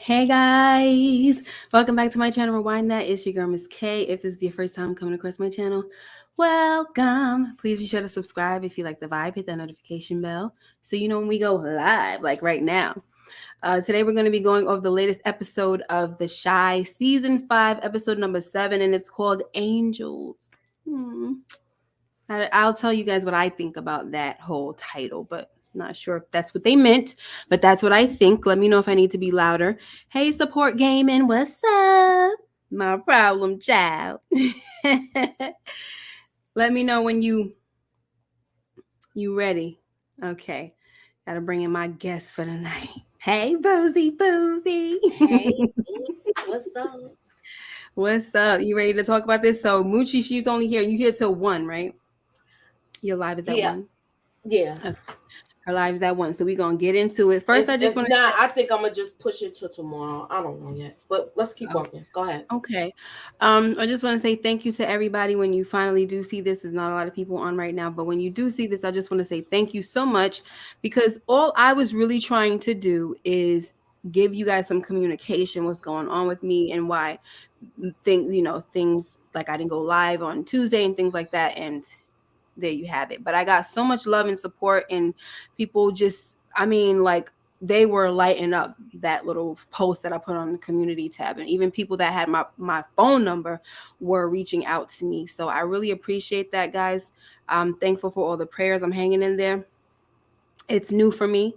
Hey guys, welcome back to my channel. Rewind that. It's your girl Miss K. If this is your first time coming across my channel, welcome. Please be sure to subscribe if you like the vibe. Hit that notification bell so you know when we go live, like right now. Today we're going to be going over the latest episode of The Shy, season 5, episode number 7, and it's called Angels. I'll tell you guys what I think about that whole title, but not sure if that's what they meant, but that's what I think. Let me know if I need to be louder. Hey, support gaming, what's up? My problem, child. Let me know when you ready. Okay, gotta bring in my guest for the night. Hey, Boozy. Hey, what's up? What's up? You ready to talk about this? So Moochie, she's only here. You here till 1, right? Your live is at 1. Yeah. Okay. Her live is at 1, so we're gonna get into it. First, I just want to. I think I'm gonna just push it to tomorrow. I don't know yet, but let's keep working. Go ahead. Okay. I just want to say thank you to everybody. When you finally do see this, there's not a lot of people on right now, but when you do see this, I just want to say thank you so much, because all I was really trying to do is give you guys some communication, what's going on with me and why things like I didn't go live on Tuesday and things like that. And there you have it. But I got so much love and support, and people just, they were lighting up that little post that I put on the community tab. And even people that had my phone number were reaching out to me. So I really appreciate that, guys. I'm thankful for all the prayers. I'm hanging in there. It's new for me.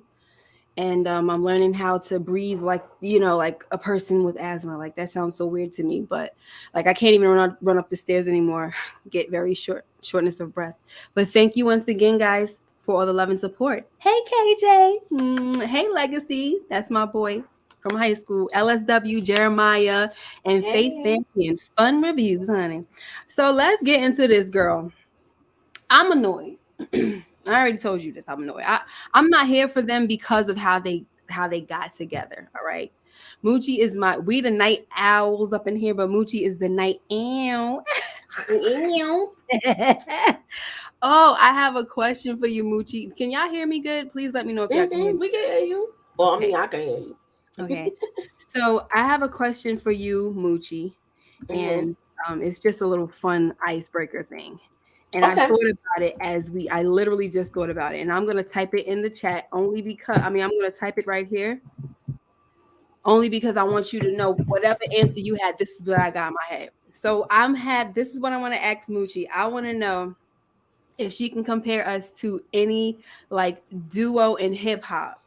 And I'm learning how to breathe like a person with asthma. Like, that sounds so weird to me, but like I can't even run up the stairs anymore. Get very shortness of breath. But thank you once again, guys, for all the love and support. Hey, KJ. Hey, Legacy. That's my boy from high school. LSW, Jeremiah, and Faith Family and Fun Reviews, honey. So let's get into this, girl. I'm annoyed. I already told you this. I'm annoyed. I'm not here for them because of how they got together. All right. Moochie is we the night owls up in here, but Moochie is the night owl. Oh, I have a question for you, Moochie. Can y'all hear me good? Please let me know if y'all can hear me. We can hear you. Well, okay. I can hear you. Okay. So I have a question for you, Moochie. And it's just a little fun icebreaker thing. And I thought about it I literally just thought about it. And I'm going to type it in the chat only because, I'm going to type it right here. Only because I want you to know whatever answer you had, this is what I got in my head. So this is what I want to ask Moochie. I want to know if she can compare us to any like duo in hip hop.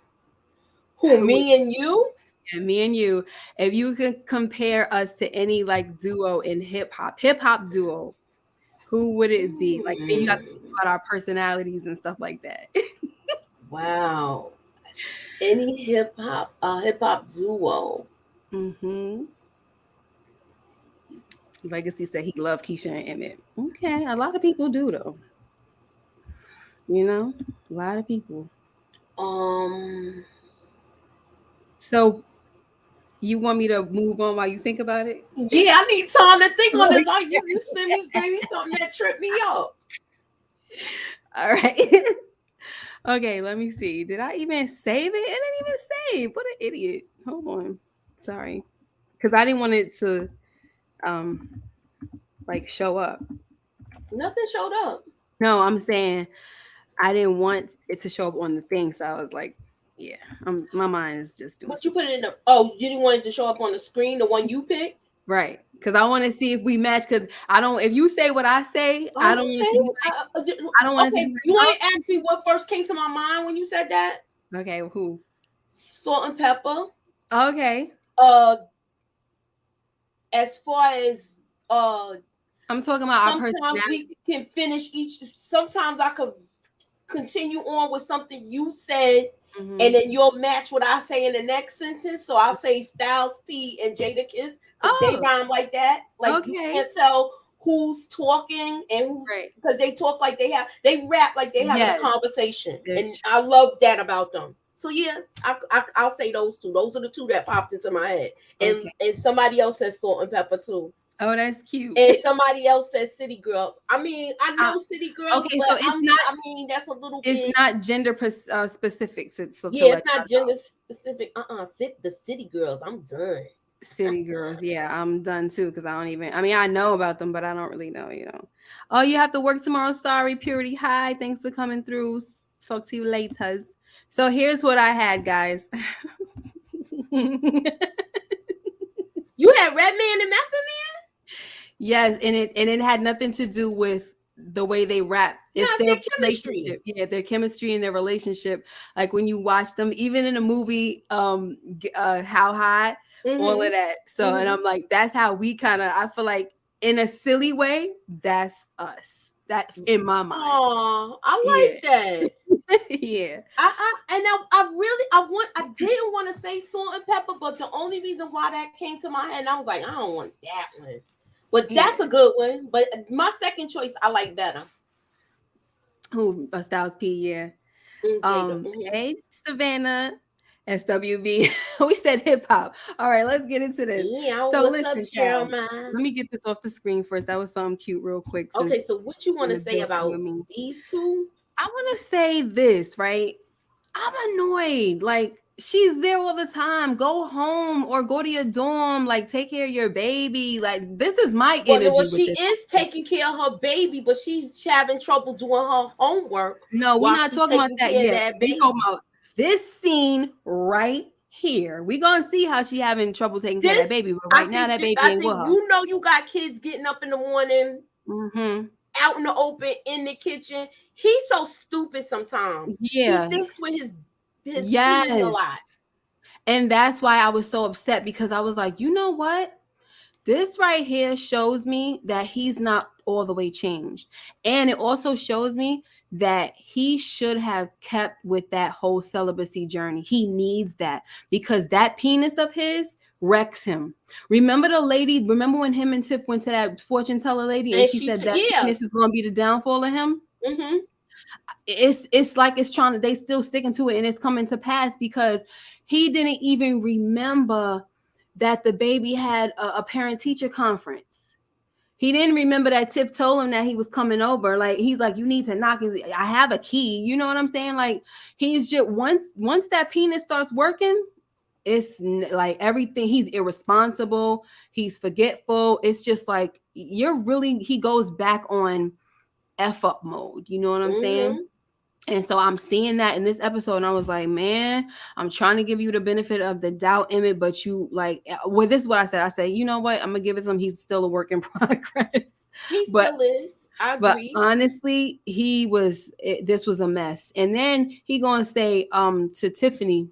Who, me and you? Yeah, me and you. If you could compare us to any like duo in hip hop duo, who would it be? Like, then you have to think about our personalities and stuff like that. Wow. Any hip hop duo. Legacy said he loved Keisha and Emmett. Okay, a lot of people do though. A lot of people. So you want me to move on while you think about it? Yeah, I need time to think on this. You send me maybe something that tripped me up. All right. Okay, let me see. Did I even save it? It didn't even save. What an idiot. Hold on. Sorry. Because I didn't want it to show up. Nothing showed up. No, I'm saying I didn't want it to show up on the thing. So I was like, yeah, my mind is just doing. But you put it in the. Oh, you didn't want it to show up on the screen, the one you picked. Right, because I want to see if we match. Because I don't. If you say what I say, I don't want to. I don't want to. Okay, you want to ask me what first came to my mind when you said that? Okay, who? Salt and Pepper. Okay. As far as I'm talking about our personality. Sometimes we can finish each. Sometimes I could continue on with something you said. And then you'll match what I say in the next sentence. So I'll say Styles P and Jada Kiss because they rhyme like that. Like you can't tell who's talking and who, because they talk like they rap like they have a conversation. And I love that about them. So yeah, I'll say those two. Those are the two that popped into my head. And somebody else says Salt and Pepper too. Oh, that's cute. And somebody else says City Girls. I mean, I Uh, know City Girls, okay, but so I mean, that's a little it's bit. not gender specific, so to Yeah, let it's not y'all know. gender specific. Sit the City Girls. I'm done. City Girls, yeah, I'm done too because I don't even. I mean, I know about them, but I don't really know. Oh, you have to work tomorrow. Sorry, Purity. Hi, thanks for coming through. Talk to you later. So here's what I had, guys. You had Redman and Method Yes, and it had nothing to do with the way they rap. Man? No, It's it's their their chemistry. relationship. Yeah, their chemistry and their relationship. Like when you watch them, even in a movie, How High, all Mm-hmm. of that. So, and Mm-hmm. I'm like, that's how we kind of. I feel like in a silly way, that's us. That in my mind. Oh, I Yeah, like that. yeah, I didn't want to say Salt and Pepper, but the only reason why that came to my head, and I was like, I don't want that one. But yeah. that's a good one. But my second choice, I like better. Who? Styles P. Yeah. Jada. Mm-hmm. Hey, Savannah, SWB. We said hip hop. All right, let's get into this. Yeah, So what's up, listen, child. Jeremiah? Let me get this off the screen first. That was something cute, real quick, since Okay, so what you you're want in to the say building about with me. these two? I want to say this, right? I'm annoyed. Like, she's there all the time. Go home or go to your dorm. Like, take care of your baby. Like, this is my Well, energy with she this. is taking care of her baby, but she's having trouble doing her homework No, we're while not she's talking about taking that care of yet. that We talking baby. about this scene right here. We're gonna see how she having trouble taking care of that This, baby, but right now that baby I ain't with think her. you got kids getting up in the morning, Mm-hmm. out in the open, in the kitchen. He's so stupid sometimes. He Yeah. thinks with his feet a Yes. lot. And that's why I was so upset because I was like, you know what? This right here shows me that he's not all the way changed. And it also shows me that he should have kept with that whole celibacy journey. He needs that because that penis of his wrecks him. Remember when him and Tiff went to that fortune teller lady and And she said that yeah. penis is going to be the downfall of him? Mm-hmm. It's like it's trying to, they still sticking to it and it's coming to pass because he didn't even remember that the baby had a parent teacher conference. He didn't remember that Tiff told him that he was coming over. Like, he's like, you need to knock. I have a key. You know what I'm saying? Like, he's just, once that penis starts working, it's like everything. He's irresponsible. He's forgetful. It's just like, he goes back on F up mode. You know what I'm saying? Mm-hmm. And so I'm seeing that in this episode, and I was like, man, I'm trying to give you the benefit of the doubt, Emmett, but you like, well, this is what I said. I said, you know what? I'm gonna give it to him. He's still a work in progress. He but still is. I but agree. honestly, this was a mess. And then he gonna say to Tiffany,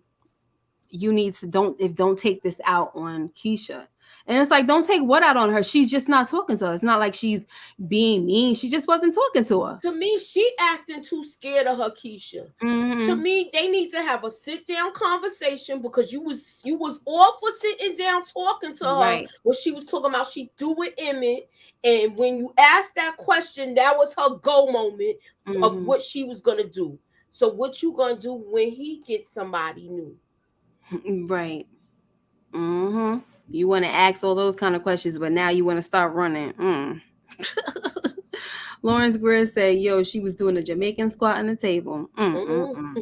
you need to don't take this out on Keisha. And it's like, don't take what out on her? She's just not talking to her. It's not like she's being mean. She just wasn't talking to her. To me, she acting too scared of her Keisha. To Mm-hmm. me, they need to have a sit down conversation because you was all for sitting down talking to her Right. when she was talking about she threw with Emmett, and when you asked that question, that was her go moment of Mm-hmm. what she was gonna do. So what you gonna do when he gets somebody new? Right. Mm-hmm. You want to ask all those kind of questions, but now you want to start running. Lawrence Greer said, yo, she was doing a Jamaican squat on the table. Mm-hmm.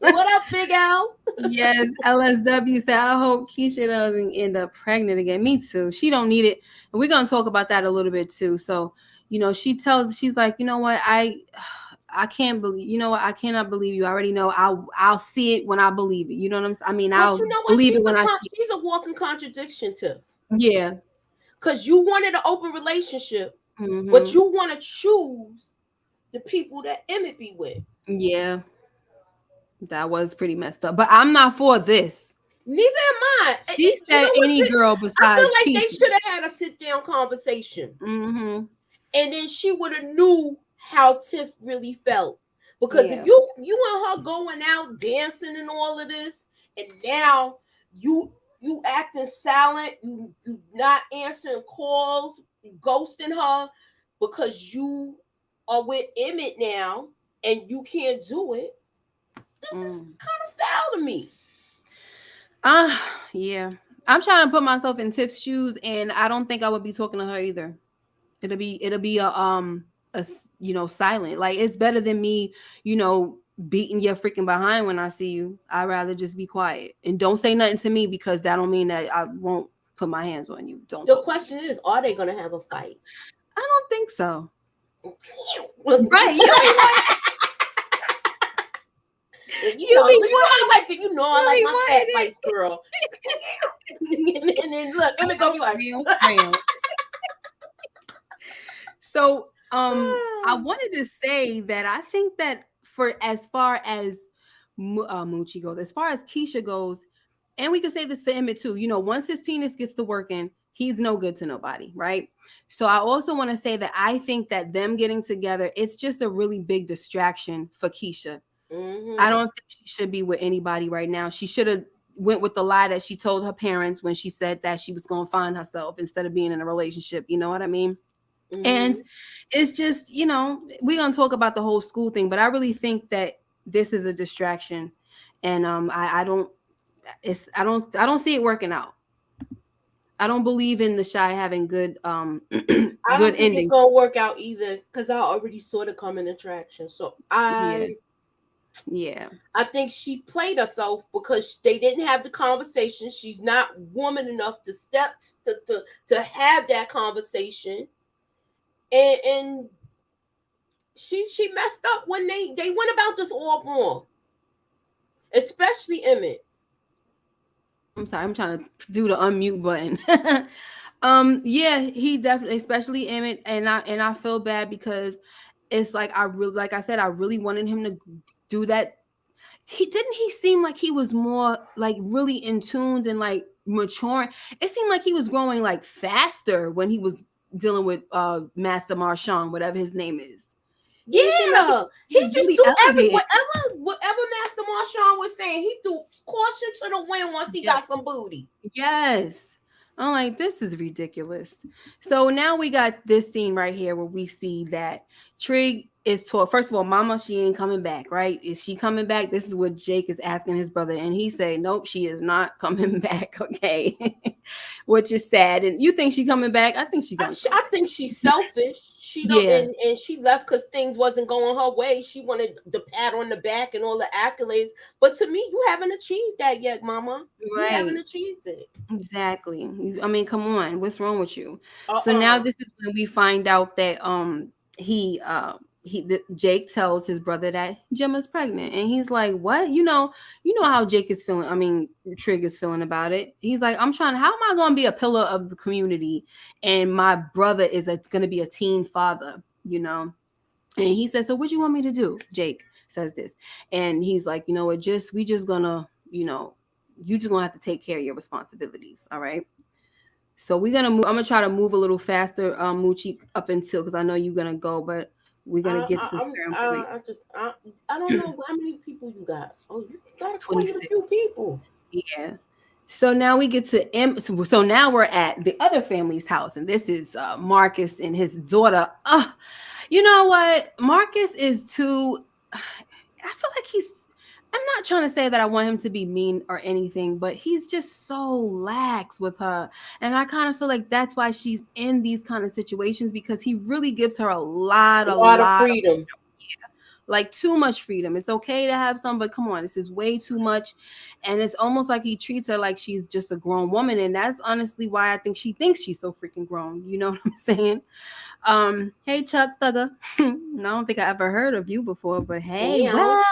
What up, Big Al? Yes, LSW said, I hope Keisha doesn't end up pregnant again. Me too. She don't need it. And we're going to talk about that a little bit too. So, she's like, you know what? I can't believe, you know what? I cannot believe you. I already know. I'll see it when I believe it. You know what I'm saying? I mean, But I'll you know what? believe it when I see She's a walking contradiction too. it. Yeah. Because you wanted an open relationship, but Mm-hmm. you want to choose the people that Emmett be with. Yeah. That was pretty messed up. But I'm not for this. Neither am I. She You said know what? any girl I feel besides like they Keisha. should have had a sit down conversation, Mm-hmm. and then she would have knew how Tiff really felt. Because if Yeah. you and her going out dancing and all of this, and now you acting silent, you not answering calls, you ghosting her because you are with Emmett now and you can't do it. This is Mm. kind of foul to me. Ah, yeah. I'm trying to put myself in Tiff's shoes, and I don't think I would be talking to her either. It'll be a silent. Like, it's better than me, beating your freaking behind when I see you. I'd rather just be quiet and don't say nothing to me, because that don't mean that I won't put my hands on you. Don't The talk to me. question is, are they going to have a fight? I don't think so. Right. I like my fat fights, girl. and then look, let me go be like. So, I wanted to say that I think that for as far as Moochie goes, as far as Keisha goes, and we can say this for Emmett too. Once his penis gets to working, he's no good to nobody, right? So I also want to say that I think that them getting together, it's just a really big distraction for Keisha. Mm-hmm. I don't think she should be with anybody right now. She should have went with the lie that she told her parents when she said that she was going to find herself instead of being in a relationship. You know what I mean? Mm-hmm. And it's just, we're going to talk about the whole school thing, but I really think that this is a distraction, and I don't see it working out. I don't believe in the shy having good I good don't think ending. it's gonna work out either, because I already saw the coming attraction. So Yeah. I think she played herself because they didn't have the conversation. She's not woman enough to step to have that conversation, and she messed up when they went about this all wrong, especially Emmett. I'm sorry, I'm trying to do the unmute button. Yeah, he definitely, especially Emmett, and I feel bad because it's like like I said, I really wanted him to do that. He seem like he was more like really in tunes and like maturing. It seemed like he was growing like faster when he was dealing with Master Marchand, whatever his name is. Yeah, he just really threw whatever Master Marchand was saying. He threw caution to the wind once he got some booty. Yes. I'm like, this is ridiculous. So now we got this scene right here where we see that Trig is told, first of all, Mama, she ain't coming back, right? Is she coming back? This is what Jake is asking his brother, and he say, nope, she is not coming back. Okay. Which is sad. And you think she coming back? I think I think she's selfish. She don't, and she left because things wasn't going her way. She wanted the pat on the back and all the accolades. But to me, you haven't achieved that yet, Mama. Right. You haven't achieved it. Exactly. I mean, come on, what's wrong with you? So now this is when we find out that Jake tells his brother that Gemma's pregnant, and he's like, what? You know how Jake is feeling. I mean, Trig is feeling about it. He's like, how am I going to be a pillar of the community, and my brother is going to be a teen father, and he says, so what you want me to do? Jake says this, and he's like, we just gonna, you just gonna have to take care of your responsibilities. All right. So we're gonna move. I'm gonna try to move a little faster, Moochie, up until, because I know you're gonna go, but we're gonna get to certain points. I don't know how many people you got. Oh, you got quite a few people. Yeah. So now we get to so now we're at the other family's house, and this is Marcus and his daughter. You know what? Marcus is too. I feel like I'm not trying to say that I want him to be mean or anything, but he's just so lax with her. And I kind of feel like that's why she's in these kind of situations, because he really gives her a lot of freedom. Like too much freedom. It's okay to have some, but come on, this is way too much. And it's almost like he treats her like she's just a grown woman. And that's honestly why I think she thinks she's so freaking grown. You know what I'm saying? Hey, Chuck Thugger. I don't think I ever heard of you before, but hey, welcome.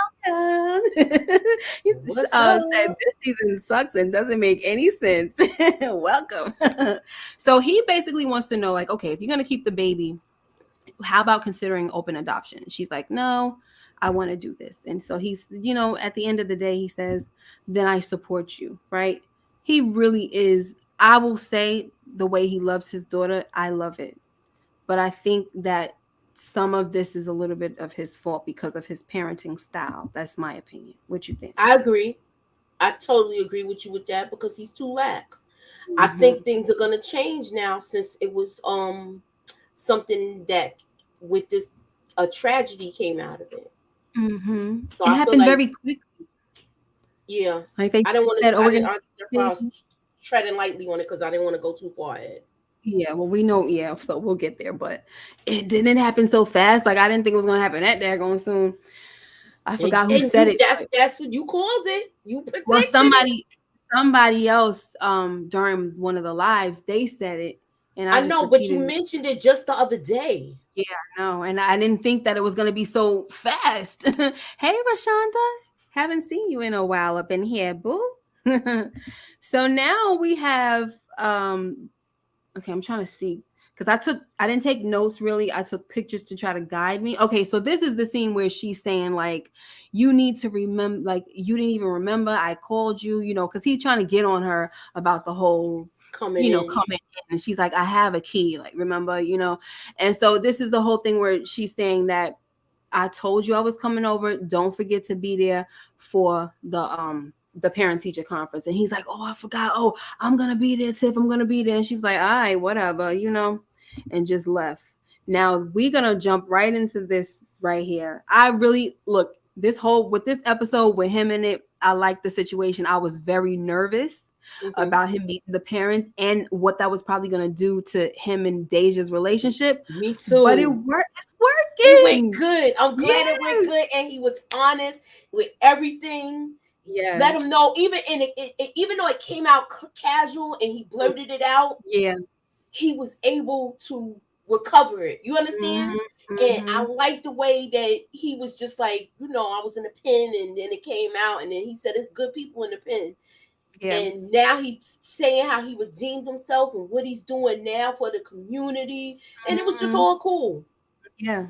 He said this season sucks and doesn't make any sense. Welcome. So he basically wants to know, like, okay, if you're going to keep the baby, how about considering open adoption? She's like, no, I want to do this. And so he's, at the end of the day, he says, then I support you, right? He really is. I will say, the way he loves his daughter, I love it. But I think that some of this is a little bit of his fault because of his parenting style. That's my opinion. What you think? I agree. I totally agree with you with that, because he's too lax. Mm-hmm. I think things are going to change now, since it was something that with this a tragedy came out of it. Mm-hmm. So it happened very quickly. Yeah, like I don't want to. treading lightly on it because I didn't want to go too far ahead. Yeah, well, we know, yeah, so we'll get there, but it didn't happen so fast. Like I didn't think it was gonna happen that daggone soon. I forgot who And said you it, but that's what you called it. You well, predicted it. somebody else during one of the lives they said it, and I I just know, but you repeated it. mentioned it just the other day. Yeah, no, and I didn't think that it was gonna be so fast. Hey, Rashonda, haven't seen you in a while up in here, boo. So now we have okay, I'm trying to see because I didn't take notes really. I took pictures to try to guide me. Okay, so this is the scene where she's saying like, you need to remember, like you didn't even remember I called you, because he's trying to get on her about the whole, Coming in. coming in, and she's like, I have a key, like remember, and so this is the whole thing where she's saying that I told you I was coming over. Don't forget to be there for the parent teacher conference. And he's like, oh, I forgot. Oh, I'm gonna be there, Tiff. I'm gonna be there. And she was like, all right, whatever, and just left. Now we're gonna jump right into this right here. I really look with this episode with him in it. I like the situation. I was very nervous about him meeting the parents and what that was probably going to do to him and Deja's relationship. Me too. But it worked. It's It working. went good. I'm glad it went good, and he was honest with everything. Yeah. Let him know, even in it, even though it came out casual and he blurted it out. Yeah. He was able to recover it. You understand? And I like the way that he was just like, I was in the pen, and then it came out, and then he said it's good people in the pen. Yeah. And now he's saying how he redeemed himself and what he's doing now for the community. And it was just all cool. Yeah.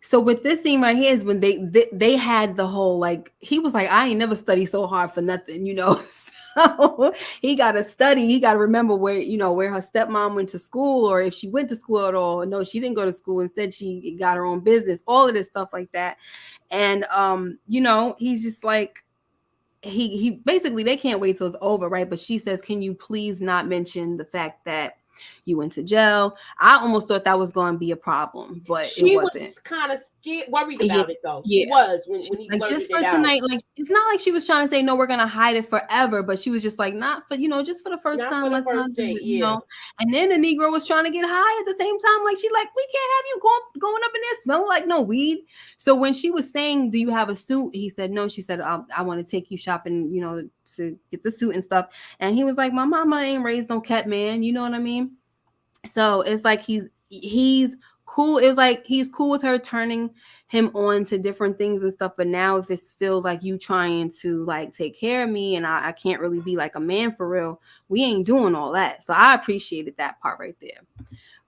So with this scene right here is when they had the whole, like, he was like, I ain't never studied so hard for nothing, So he got to study. He got to remember where her stepmom went to school, or if she went to school at all. No, she didn't go to school. Instead, she got her own business, all of this stuff like that. And, he's just like, he basically, they can't wait till it's over, right? But she says, can you please not mention the fact that you went to jail? I almost thought that was going to be a problem, but she it wasn't. Was kind of scared, worried about it though. She was when he like, blurted just for it tonight. out. Like, it's not like she was trying to say no, we're gonna hide it forever, but she was just like, not for just for the first not time. Let's not do date, it, And then the Negro was trying to get high at the same time. Like, she like, we can't have you going up in there smelling like no weed. So when she was saying, do you have a suit? He said no. She said, I want to take you shopping, to get the suit and stuff. And he was like, my mama ain't raised no cat man. You know what I mean? So it's like he's cool. It's like he's cool with her turning him on to different things and stuff. But now if it feels like you trying to like take care of me and I can't really be like a man for real, we ain't doing all that. So I appreciated that part right there.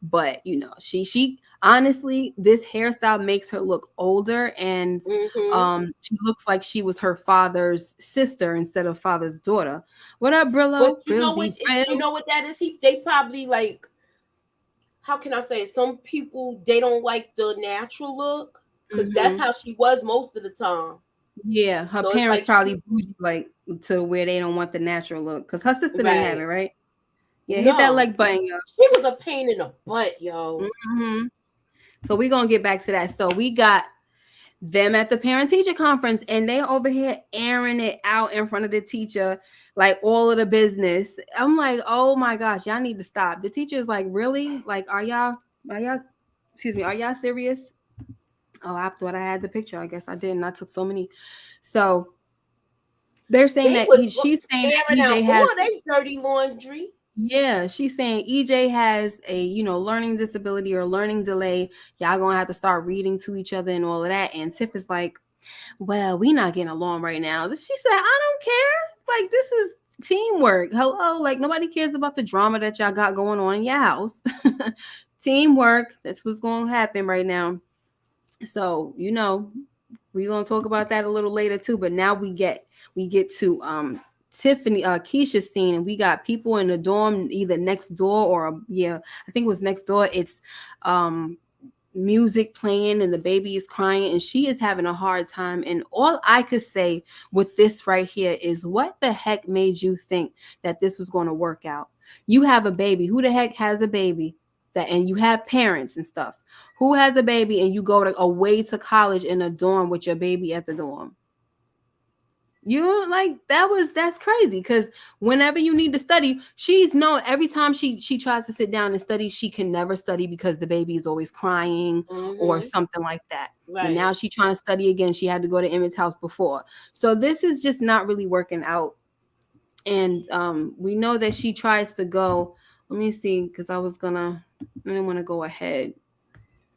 But she honestly, this hairstyle makes her look older, and she looks like she was her father's sister instead of father's daughter. What up, Brillo? But you know what that is? They probably like, how can I say it? Some people, they don't like the natural look because that's how she was most of the time. Yeah, her parents probably bougie like to where they don't want the natural look because her sister didn't have it, right? Yeah, hit that like button, yo. She was a pain in the butt, yo. So we're gonna get back to that. So we got them at the parent teacher conference, and they over here airing it out in front of the teacher, like all of the business. I'm like, oh my gosh, y'all need to stop. The teacher is like, really? Like, are y'all serious? Oh, I thought I had the picture. I guess I didn't. I took so many. So they're saying she's saying that EJ has dirty laundry. Yeah, she's saying EJ has a, learning disability or learning delay. Y'all gonna have to start reading to each other and all of that. And Tiff is like, well, we not getting along right now. She said, I don't care. Like, this is teamwork. Hello, like nobody cares about the drama that y'all got going on in your house. Teamwork. That's what's gonna happen right now. So, we're gonna talk about that a little later too. But now we get to Tiffany, Keisha's scene, and we got people in the dorm either next door or I think it was next door. It's music playing and the baby is crying and she is having a hard time. And all I could say with this right here is, what the heck made you think that this was going to work out? You have a baby. Who the heck has a baby? And you have parents and stuff. Who has a baby and you go away to college in a dorm with your baby at the dorm? You like that's crazy because whenever you need to study, she's known every time she tries to sit down and study, she can never study because the baby is always crying or something like that. Right. And now she's trying to study again. She had to go to Emmett's house before. So this is just not really working out. And we know that she tries to go. Let me see, because I didn't want to go ahead.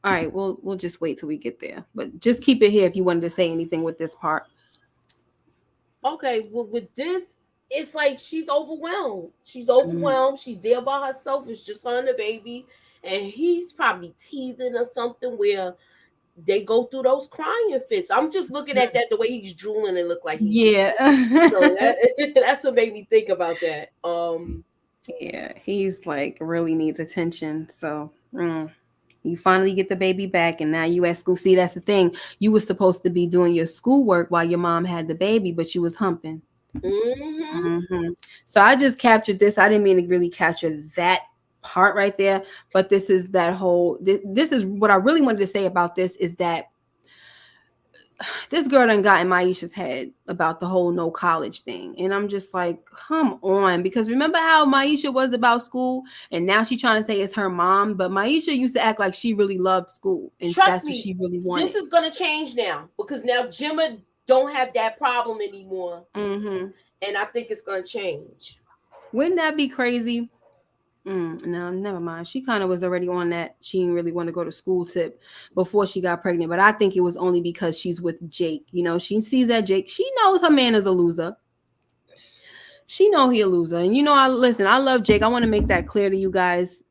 All right, we'll just wait till we get there. But just keep it here if you wanted to say anything with this part. Okay, well, with this, it's like she's overwhelmed. She's overwhelmed. She's there by herself. It's just her and the baby. And he's probably teething or something where they go through those crying fits. I'm just looking at that, the way he's drooling and look like he's yeah. So that's what made me think about that. Yeah, he's like really needs attention. So you finally get the baby back, and now you at school. See, that's the thing. You were supposed to be doing your schoolwork while your mom had the baby, but you was humping. So I just captured this. I didn't mean to really capture that part right there, but this is that whole. This is what I really wanted to say about this is that this girl done got in Maisha's head about the whole no college thing. And I'm just like, come on. Because remember how Maisha was about school and now she's trying to say it's her mom. But Maisha used to act like she really loved school. And that's what she really wanted. This is going to change now because now Gemma don't have that problem anymore. And I think it's going to change. Wouldn't that be crazy? No, never mind. She kind of was already on that. She didn't really want to go to school tip before she got pregnant. But I think it was only because she's with Jake. You know, she sees that Jake. She knows her man is a loser. She know he a loser. And you know, I love Jake. I want to make that clear to you guys.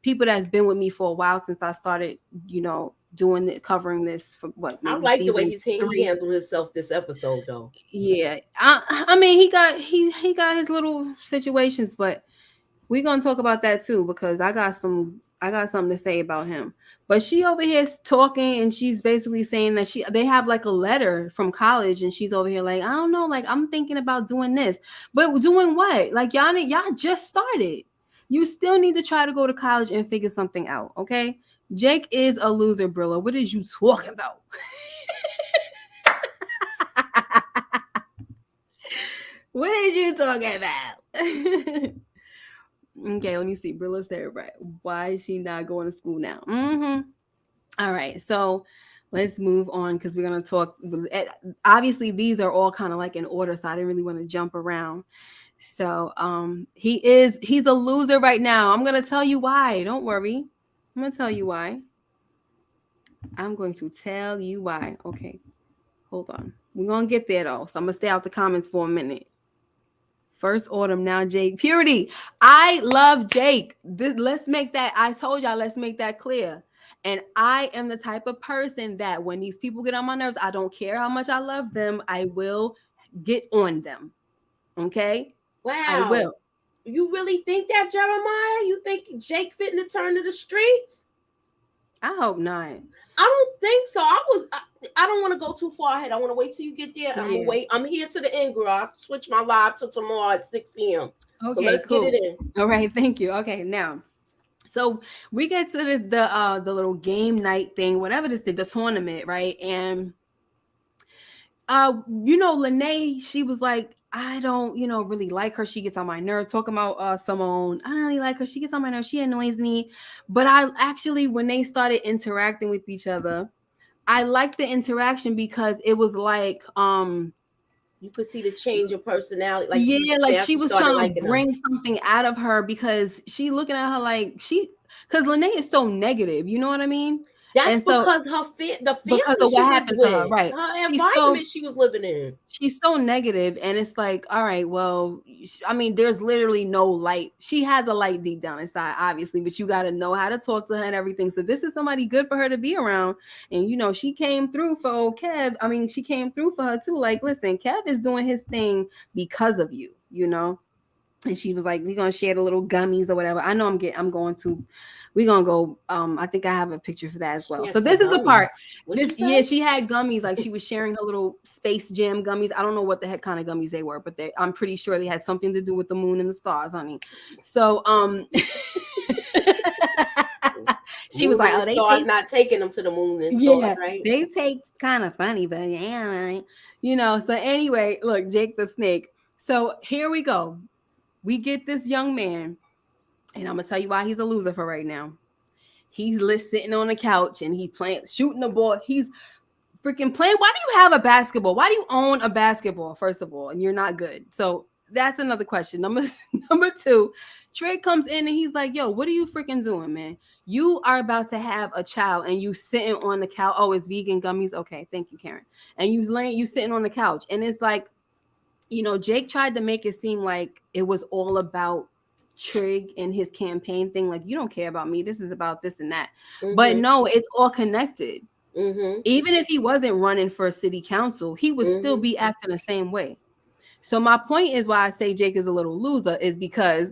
People that's been with me for a while since I started, you know, doing it, covering this for what? I like the way he handled himself this episode, though. Yeah, I mean, he got his little situations, but we're gonna talk about that too because I got something to say about him. But she over here talking and she's basically saying that they have like a letter from college and she's over here like, I don't know, like I'm thinking about doing this. But doing what? Like y'all just started. You still need to try to go to college and figure something out, okay? Jake is a loser, Brillo. What is you talking about? What is you talking about? Okay, let me see. Brilla's there, right? Why is she not going to school now? All right, so let's move on because we're gonna talk. Obviously, these are all kind of like in order, so I didn't really want to jump around. So, he's a loser right now. I'm gonna tell you why. Don't worry. I'm gonna tell you why. I'm going to tell you why. Okay, hold on. We're gonna get there though, so I'm gonna stay out the comments for a minute. First autumn now, Jake. Purity. I love Jake. Let's make that. I told y'all, let's make that clear. And I am the type of person that when these people get on my nerves, I don't care how much I love them. I will get on them. Okay? Wow. I will. You really think that, Jeremiah? You think Jake fitting to turn to the streets? I hope not. I don't think so. I don't want to go too far ahead. I want to wait till you get there. I'm gonna wait. I'm here to the end, girl. I'll switch my live till tomorrow at 6 p.m. Okay, so let's get it in. All right, thank you. Okay, now, so we get to the little game night thing, whatever this did, the tournament, right? And you know, Lynnae, she was like, I don't, you know, really like her. She gets on my nerves. Talking about Simone, I don't really like her. She gets on my nerves. She annoys me. But I actually, when they started interacting with each other, I liked the interaction because it was like, you could see the change of personality. Like she was trying to bring something out of her because she looking at her like because Lynnae is so negative. You know what I mean? That's because the because of what happened to her, right? Her environment she was living in. She's so negative, and it's like, all right, well, I mean, there's literally no light. She has a light deep down inside, obviously, but you got to know how to talk to her and everything. So this is somebody good for her to be around, and you know, she came through for old Kev. I mean, she came through for her too. Like, listen, Kev is doing his thing because of you, you know. And she was like, we're gonna share the little gummies or whatever. I know we're gonna go. I think I have a picture for that as well. So this is the part. She had gummies, like she was sharing her little Space Jam gummies. I don't know what the heck kind of gummies they were, but I'm pretty sure they had something to do with the moon and the stars, honey. So She was like, and "Oh, they stars take not taking them to the moon and stars, yeah, right? they take kind of funny, but yeah, you know." So anyway, look, Jake the Snake. So here we go. We get this young man, and I'm gonna tell you why he's a loser for right now. He's sitting on the couch and he playing, shooting the ball. He's freaking playing. Why do you have a basketball? Why do you own a basketball, first of all, and you're not good? So that's another question. Number two, Trey comes in and he's like, "Yo, what are you freaking doing, man? You are about to have a child and you sitting on the couch. Oh, it's vegan gummies. Okay, thank you, Karen. And you sitting on the couch, and it's like, you know, Jake tried to make it seem like it was all about Trig and his campaign thing. Like, you don't care about me. This is about this and that. But no, it's all connected. Even if he wasn't running for city council, he would still be acting the same way. So my point is why I say Jake is a little loser is because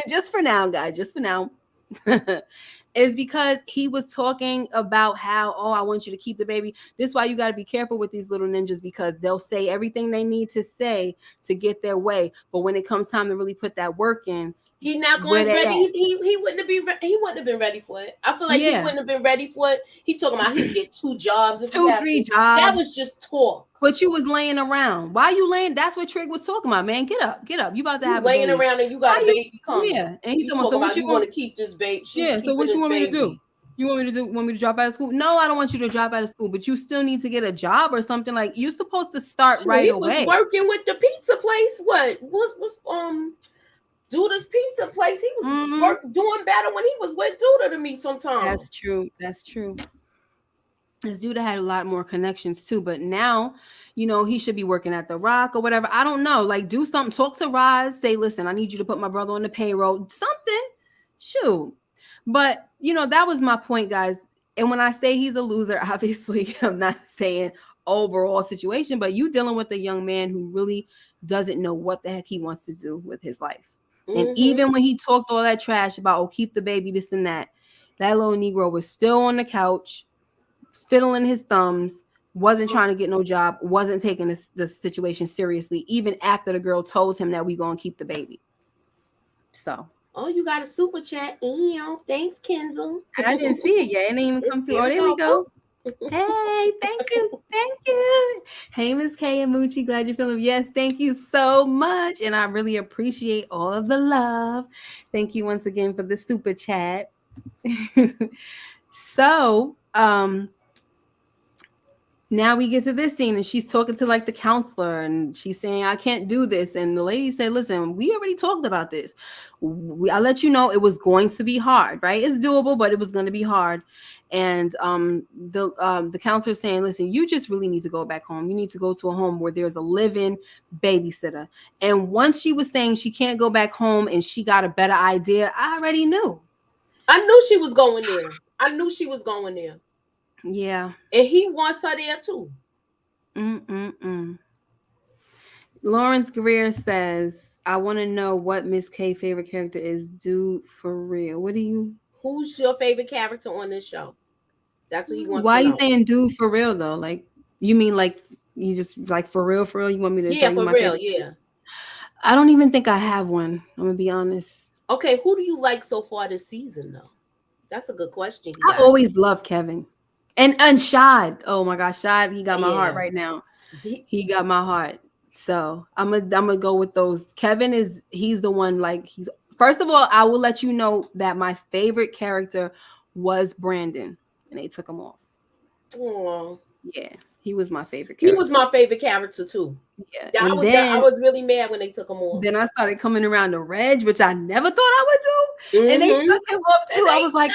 just for now, guys, just for now, is because he was talking about how, oh, I want you to keep the baby. This is why you got to be careful with these little ninjas, because they'll say everything they need to say to get their way. But when it comes time to really put that work in, he's not going to ready. He wouldn't have been. He wouldn't have been ready for it. I feel like he wouldn't have been ready for it. He talking about he'd get 2 jobs, if 2-3 jobs. That was just talk. But you was laying around. Why you laying? That's what Trig was talking about, man. Get up, get up. You about to have laying a baby. Around and you got a baby coming. Yeah, and he's talking about, so what you want to keep this baby? Yeah. So what you want me to do? You want me to do? Want me to drop out of school? No, I don't want you to drop out of school. But you still need to get a job or something. Like, you're supposed to start right away. He was working with the pizza place. What was Duda's pizza place? He was doing better when he was with Duda to me sometimes. That's true. That's true. This Duda had a lot more connections too, but now, you know, he should be working at the Rock or whatever. I don't know. Like, do something. Talk to Roz. Say, listen, I need you to put my brother on the payroll. Something. Shoot. But, you know, that was my point, guys. And when I say he's a loser, obviously, I'm not saying overall situation, but you dealing with a young man who really doesn't know what the heck he wants to do with his life. And even when he talked all that trash about, oh, keep the baby, this and that little Negro was still on the couch, fiddling his thumbs, wasn't trying to get no job, wasn't taking the situation seriously, even after the girl told him that we gonna keep the baby. So. Oh, you got a super chat. Ew. Thanks, Kendall. I didn't see it yet. It didn't even come through. Oh, there we go. Hey, thank you. Thank you. Hey, Miss K and Moochie. Glad you're feeling. Yes, thank you so much. And I really appreciate all of the love. Thank you once again for the super chat. So, now we get to this scene and she's talking to like the counselor and she's saying, I can't do this. And the lady said, listen, we already talked about this. I let you know it was going to be hard, right? It's doable, but it was going to be hard. And the counselor saying, listen, you just really need to go back home. You need to go to a home where there's a living babysitter. And once she was saying she can't go back home and she got a better idea, I already knew. I knew she was going there. I knew she was going there. Yeah. And he wants her there too. Lawrence Greer says, I want to know what Miss K's favorite character is. Dude, for real. Who's your favorite character on this show? That's what he wants. Why are you saying dude for real though? Like, you mean like you just like for real? You want me to tell you my favorite? Yeah. I don't even think I have one. I'm gonna be honest. Okay, who do you like so far this season though? That's a good question. I always love Kevin. And Shad. Oh my gosh, Shad, he got my heart right now. He got my heart. So I'm gonna go with those. Kevin he's the one, like, first of all, I will let you know that my favorite character was Brandon, and they took him off. Oh. Yeah, he was my favorite character. He was my favorite character too. Yeah. I was really mad when they took him off. Then I started coming around to Reg, which I never thought I would do. And they took him up too. I was like,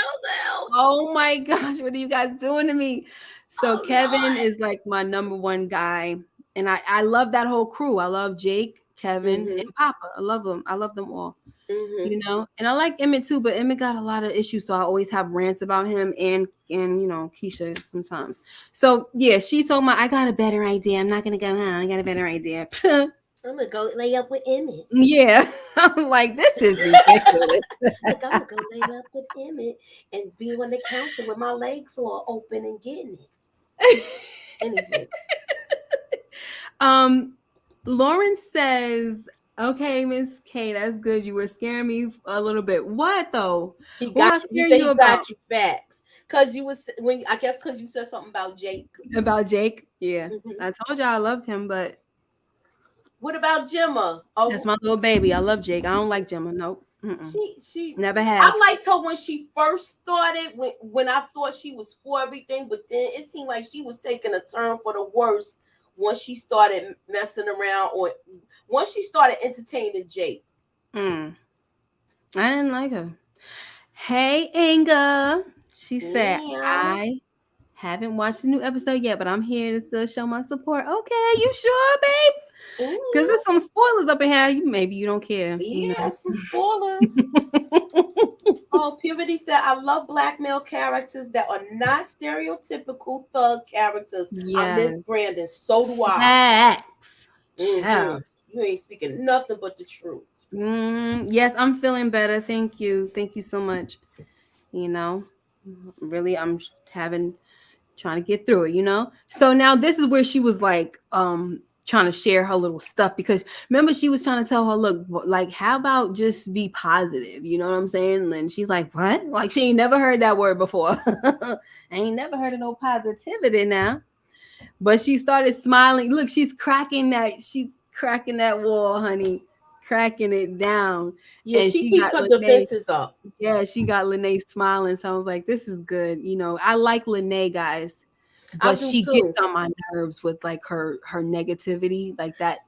oh my gosh, what are you guys doing to me? So Kevin is like my number one guy. And I love that whole crew. I love Jake, Kevin, and Papa. I love them. I love them all. You know, and I like Emmett too, but Emmett got a lot of issues, so I always have rants about him and you know, Keisha sometimes. So yeah, she told me I got a better idea. I'm not gonna go home. I got a better idea. I'm gonna go lay up with Emmett. Yeah, I'm like, this is ridiculous. I'm gonna go lay up with Emmett and be on the counter with my legs all open and getting it. Anyway. Lauren says, okay, Miss K, that's good. You were scaring me a little bit. What though? He got you facts. Cause you was when I guess because you said something about Jake. About Jake. Yeah. Hmm. I told you I loved him, but What about Gemma? that's Oh, my little baby. I love Jake. I don't like Gemma. Nope. Mm-mm. she. Never I have. liked her when she first started. When I thought she was for everything, but then it seemed like she was taking a turn for the worse once she started messing around, or once she started entertaining Jake. Mm. I didn't like her. Hey, Inga. She said, Yeah. I haven't watched the new episode yet, but I'm here to still show my support. Okay, you sure, babe? Because Mm, there's some spoilers up in here. Maybe you don't care, yeah, some spoilers. Oh, Purity said, I love black male characters that are not stereotypical thug characters. I miss Yes. Brandon. So do I. Facts. Mm-hmm. Child. You ain't speaking nothing but the truth. Yes, I'm feeling better. Thank you. Thank you so much. You know, really, I'm having trying to get through it. So now this is where she was like trying to share her little stuff, because remember she was trying to tell her, look, like, how about just be positive, you know what I'm saying? And she's like, what? Like, she ain't never heard that word before. I ain't never heard of no positivity now. But she started smiling. Look, she's cracking that wall, honey, cracking it down. Yeah, And she she keeps got her Lynnae. defenses up. Yeah, she got Lynnae smiling. So I was like, this is good. I like Lynnae, guys, I but do she gets too. on my nerves with like her negativity, like that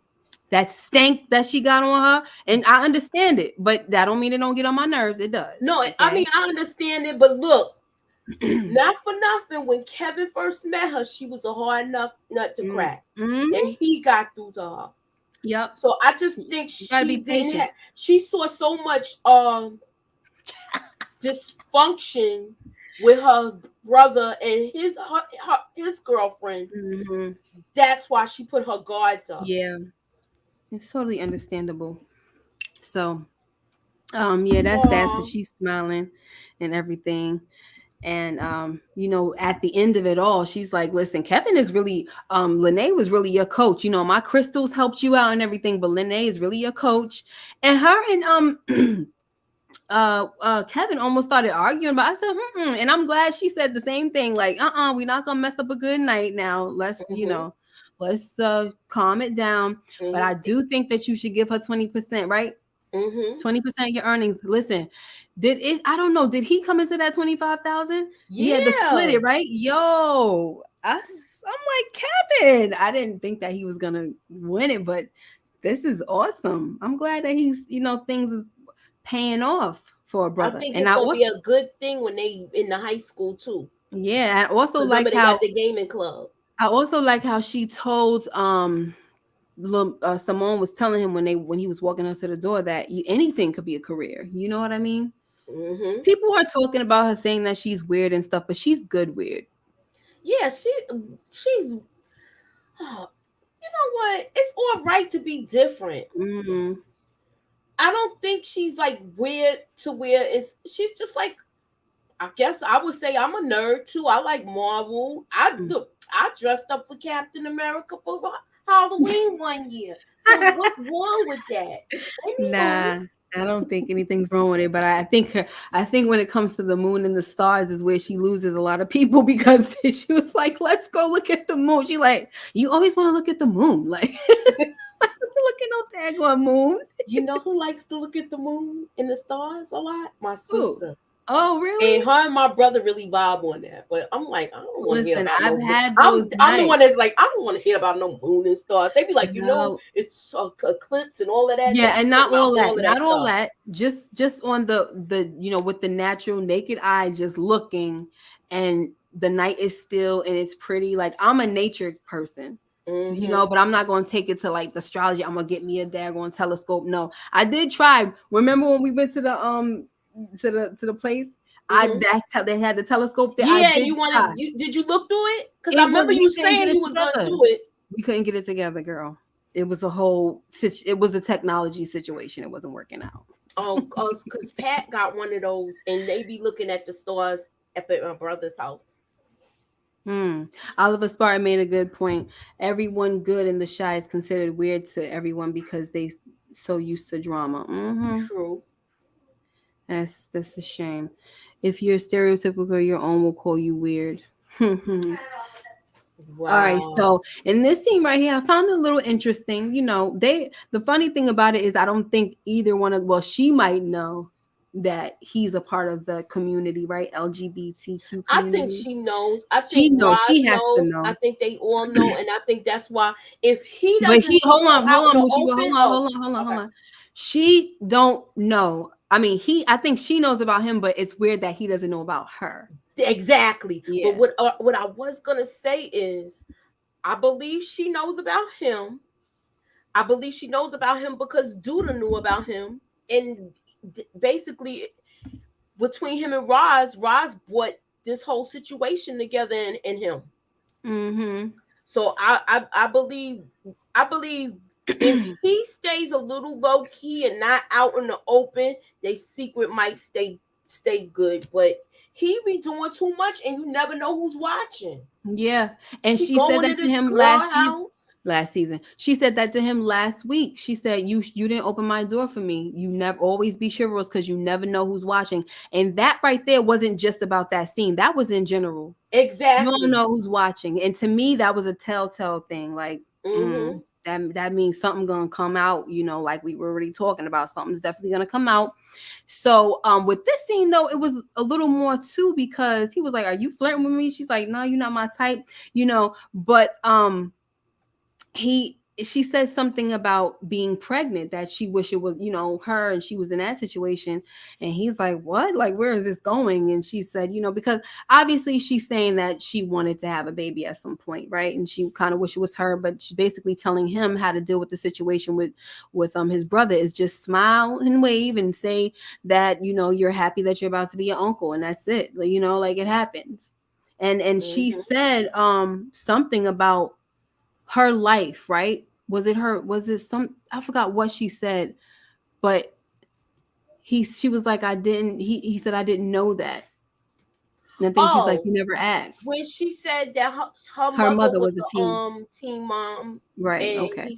stank that she got on her. And I understand it, but that don't mean it don't get on my nerves. It does. No, I Okay. mean, I understand it, but look, not for nothing. When Kevin first met her, she was a hard enough nut to crack, Mm-hmm. and he got through to her. Yep. So I just think You gotta be she didn't patient. have. She saw so much dysfunction with her brother and his girlfriend. Mm-hmm. That's why she put her guards up. Yeah, it's totally understandable. So, yeah, that's that. So Oh, she's smiling and everything. And at the end of it all, she's like, listen, Kevin is really Lynnae was really your coach. My crystals helped you out and everything, but Lynnae is really your coach. And her and Kevin almost started arguing, but I said, and I'm glad she said the same thing, like, we're not gonna mess up a good night now. mm-hmm, Let's calm it down. But I mm-hmm, do think that you should give her 20%, right? mm-hmm. 20% of your earnings. Listen, I don't know, did he come into that 25,000? He had to split Yeah, it, right? Yo, I'm like, Kevin, I didn't think that he was gonna win it, but this is awesome. I'm glad that things is paying off for a I brother. think And it's I gonna also, be a good thing when they in the high school too. yeah, Because remember they got the gaming club. I also like how she told Simone was telling him when he was walking up to the door that anything could be a career. You know what I mean? Mm-hmm. People are talking about her saying that she's weird and stuff, but she's good weird. Yeah, she's. Oh, you know what? It's all right to be different. Mm-hmm. I don't think she's like weird to where it's. She's just like, I guess I would say I'm a nerd too. I like Marvel. I dressed up for Captain America for Halloween one year. So what's wrong with that? Anywho, Nah, I don't think anything's wrong with it, but I think when it comes to the moon and the stars is where she loses a lot of people, because she was like, "Let's go look at the moon." She like, "You always want to look at the moon, like look at no daggone moon." you know who likes to look at the moon and the stars a lot? My Ooh. sister. Oh, And really? her and my brother really vibe on that. But I'm like, I don't want to hear Listen, about I've no moon. had those I'm the one nights. that's like, I don't want to hear about no moon and stars. They be like, No, it's eclipse and all of that. They yeah, be and talking not about all that, all of that not all stuff. that. Just on the with the natural naked eye, just looking, and the night is still and it's pretty. Like, I'm a nature person, Mm-hmm. but I'm not going to take it to like the astrology. I'm gonna get me a daggone telescope. No, I did try. Remember when we went to the place? Mm-hmm. That's how they had the telescope there. I Yeah, did you try. wanted you did you look through it? Because I It was remember We you couldn't get saying it you was gonna together. do it. We couldn't get it together, girl. It was it was a technology situation. It wasn't working out. Oh, because Pat got one of those and they be looking at the stars up at my brother's house. Hmm. Oliver Spartan made a good point. Everyone good in the shy is considered weird to everyone because they so used to drama. Mm-hmm. True. That's a shame. If you're stereotypical, your own will call you weird. All right, Wow. so in this scene right here, I found it a little interesting. The funny thing about it is I don't think either one of well, she might know that he's a part of the community, right? LGBTQ I think community. she knows. I She think knows, Roz she has to knows. I know. think they all know, and I think that's why if he But doesn't he go out hold in on, the Mushiba, open, oh, hold okay, on. She don't know. I mean, I think she knows about him, but it's weird that he doesn't know about her. exactly. But Yeah. what I was gonna say is, I believe she knows about him. I believe she knows about him because Duda knew about him, and basically between him and Roz brought this whole situation together in him. Mm-hmm. So I believe if he stays a little low key and not out in the open, they secret might stay good. But he be doing too much, and you never know who's watching. Yeah. And He she said going to that to this him girl house. last season. She said that to him last week. She said, you didn't open my door for me. You never always be chivalrous because you never know who's watching. And that right there wasn't just about that scene. That was in general. You don't Exactly. know who's watching. And to me, that was a telltale thing. Like, Mm-hmm. that means something gonna come out, like we were already talking about. Something's definitely gonna come out. So with this scene though, it was a little more too because he was like, "Are you flirting with me?" She's like, "No, you're not my type," but she says something about being pregnant, that she wish it was her and she was in that situation, and he's like, what, like, where is this going? And she said, because obviously she's saying that she wanted to have a baby at some point, right? And she kind of wish it was her, but she's basically telling him how to deal with the situation with his brother is just smile and wave and say that you're happy that you're about to be an uncle, and that's it, like it happens. And she Mm-hmm. said something about her life, right? Was it some, I forgot what she said, but she was like, I didn't, he said, I didn't know that. And I think she's like, Oh, you never asked. when she said that her Her mother mother was was a the teen. teen mom, Right. and Okay.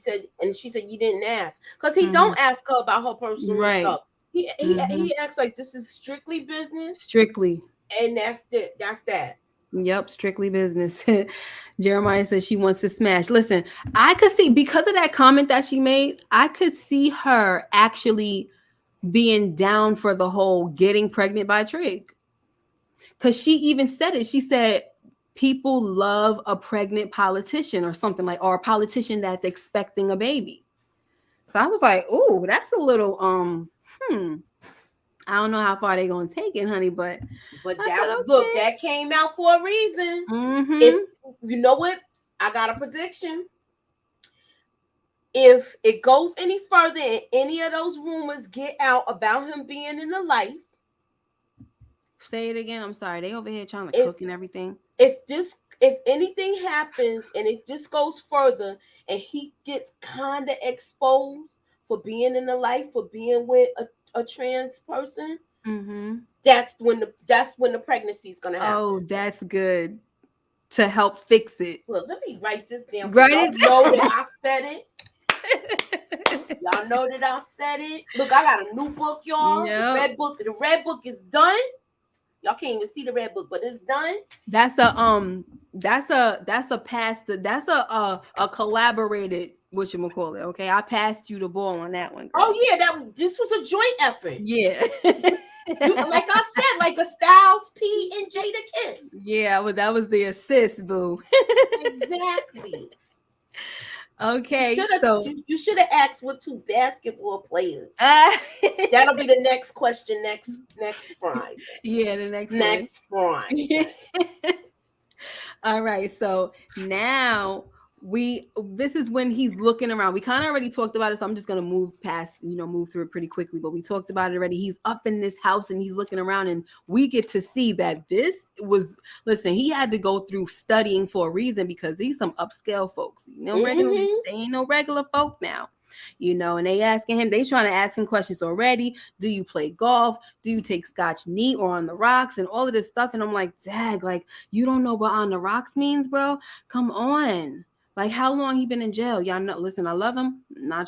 she said you didn't ask because he Hmm. don't ask her about her personal Right. stuff. He he Hmm. he acts like this is strictly business, Strictly. and that's it. That's that. Yep. Strictly business. Jeremiah says she wants to smash. Listen, I could see, because of that comment that she made, I could see her actually being down for the whole getting pregnant by Trig. Because she even said it. She said people love a pregnant politician or something, like, or a politician that's expecting a baby. So I was like, oh, that's a little I don't know how far they're gonna take it, honey, but But I said that came out for a reason. okay. If you know what, I got a prediction. If it goes any further and any of those rumors get out about him being in the life, Say it again. I'm sorry. They over here trying to if cook and everything. if anything happens and it just goes further and he gets kind of exposed for being in the life, for being with a trans person, Mm-hmm. that's when the pregnancy is gonna happen. Oh, that's good to help fix it. Well, let me write this down so Right? y'all know that I said it. Y'all know that I said it. Look, I got a new book, y'all. The Yep. red book. The red book is done. Y'all can't even see the red book, but it's done. That's a past, that's a collaborated, what you call it. Okay, I passed you the ball on that one, Oh girl. yeah, this was a joint effort. Yeah. Like I said, like a Styles P and Jada Kiss. Yeah, well, that was the assist, boo. Exactly. Okay, so You should have asked what two basketball players. That'll be the next question next Friday. yeah, the next one. Next Friday. All right, so now this is when he's looking around. We kind of already talked about it, so I'm just gonna move past, move through it pretty quickly. But we talked about it already. He's up in this house and he's looking around, and we get to see that this was, listen, he had to go through studying for a reason, because these some upscale folks. They ain't no regular folk now. And they asking him, they trying to ask him questions already. Do you play golf? Do you take scotch neat or on the rocks and all of this stuff? And I'm like, dag, like, you don't know what on the rocks means, bro? Come on. Like, how long he been in jail? Y'all know, listen, I love him.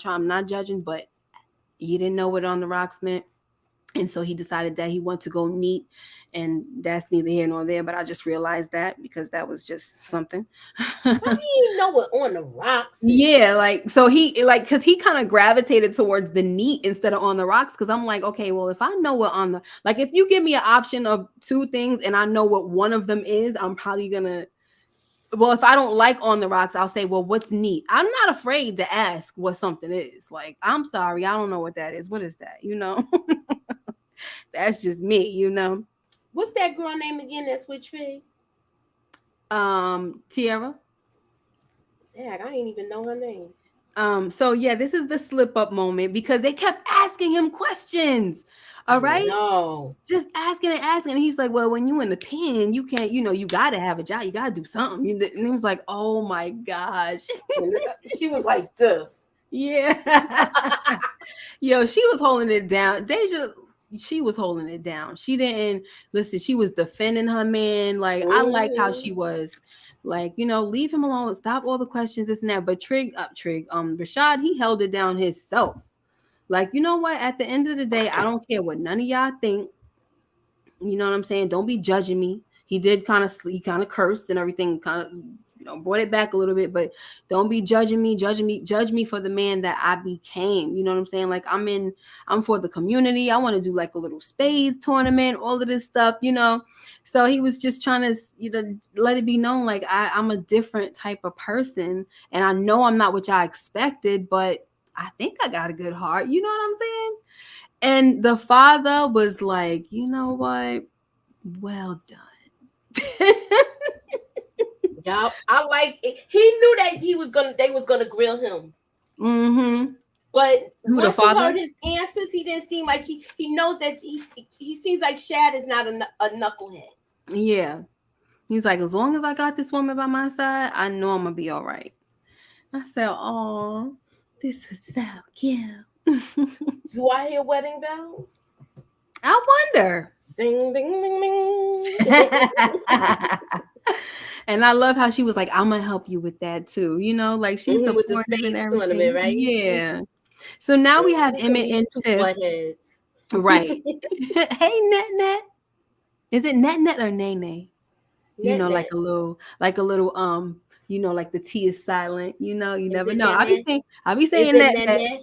I'm not judging, but you didn't know what on the rocks meant. And so he decided that he wanted to go neat, and that's neither here nor there. But I just realized that because that was just something. How do you know what on the rocks is? Yeah, like so he like because he kind of gravitated towards the neat instead of on the rocks. Because I'm like, okay, well, if I know what on the like, if you give me an option of two things and I know what one of them is, I'm probably gonna. Well, if I don't like on the rocks, I'll say, well, what's neat? I'm not afraid to ask what something is. Like, I'm sorry, I don't know what that is. What is that? That's just me. What's that girl name again? That's with Trig. Tiara. Dad, I ain't even know her name. So yeah, this is the slip up moment because they kept asking him questions. All right. No. Just asking and asking. And he's like, well, when you in the pen, you can't, you got to have a job. You got to do something. And he was like, oh my gosh. She was like this. Yeah. Yo, she was holding it down. She was holding it down. She didn't listen. She was defending her man. Like, I like how she was. Like, leave him alone. Stop all the questions, this and that. But Rashad, he held it down himself. Like, you know what? At the end of the day, I don't care what none of y'all think. You know what I'm saying? Don't be judging me. He did kind of cursed and everything, kind of brought it back a little bit, but don't be judge me for the man that I became. You know what I'm saying? Like, I'm for the community. I want to do like a little spades tournament, all of this stuff, So he was just trying to, let it be known, like, I'm a different type of person, and I know I'm not what y'all expected, but I think I got a good heart. You know what I'm saying? And the father was like, you know what? Well done. Yup, I like it. He knew that they was gonna grill him. Mm-hmm. But Who, once the father? he heard his answers, he didn't seem like he knows that he seems like Shad is not a knucklehead. Yeah. He's like, as long as I got this woman by my side, I know I'm gonna be all right. I said, oh, this is so cute. Do I hear wedding bells? I wonder. Ding, ding, ding, ding. And I love how she was like, I'm gonna help you with that too. Like, she's with the supportive and space everything. tournament, right? Yeah. So now we have Emmett and Tiff. Buttheads. Right. Hey, Net. Is it Net or Nene? Net. Like a little, like the T is silent. You never know. Net? I'll be saying that.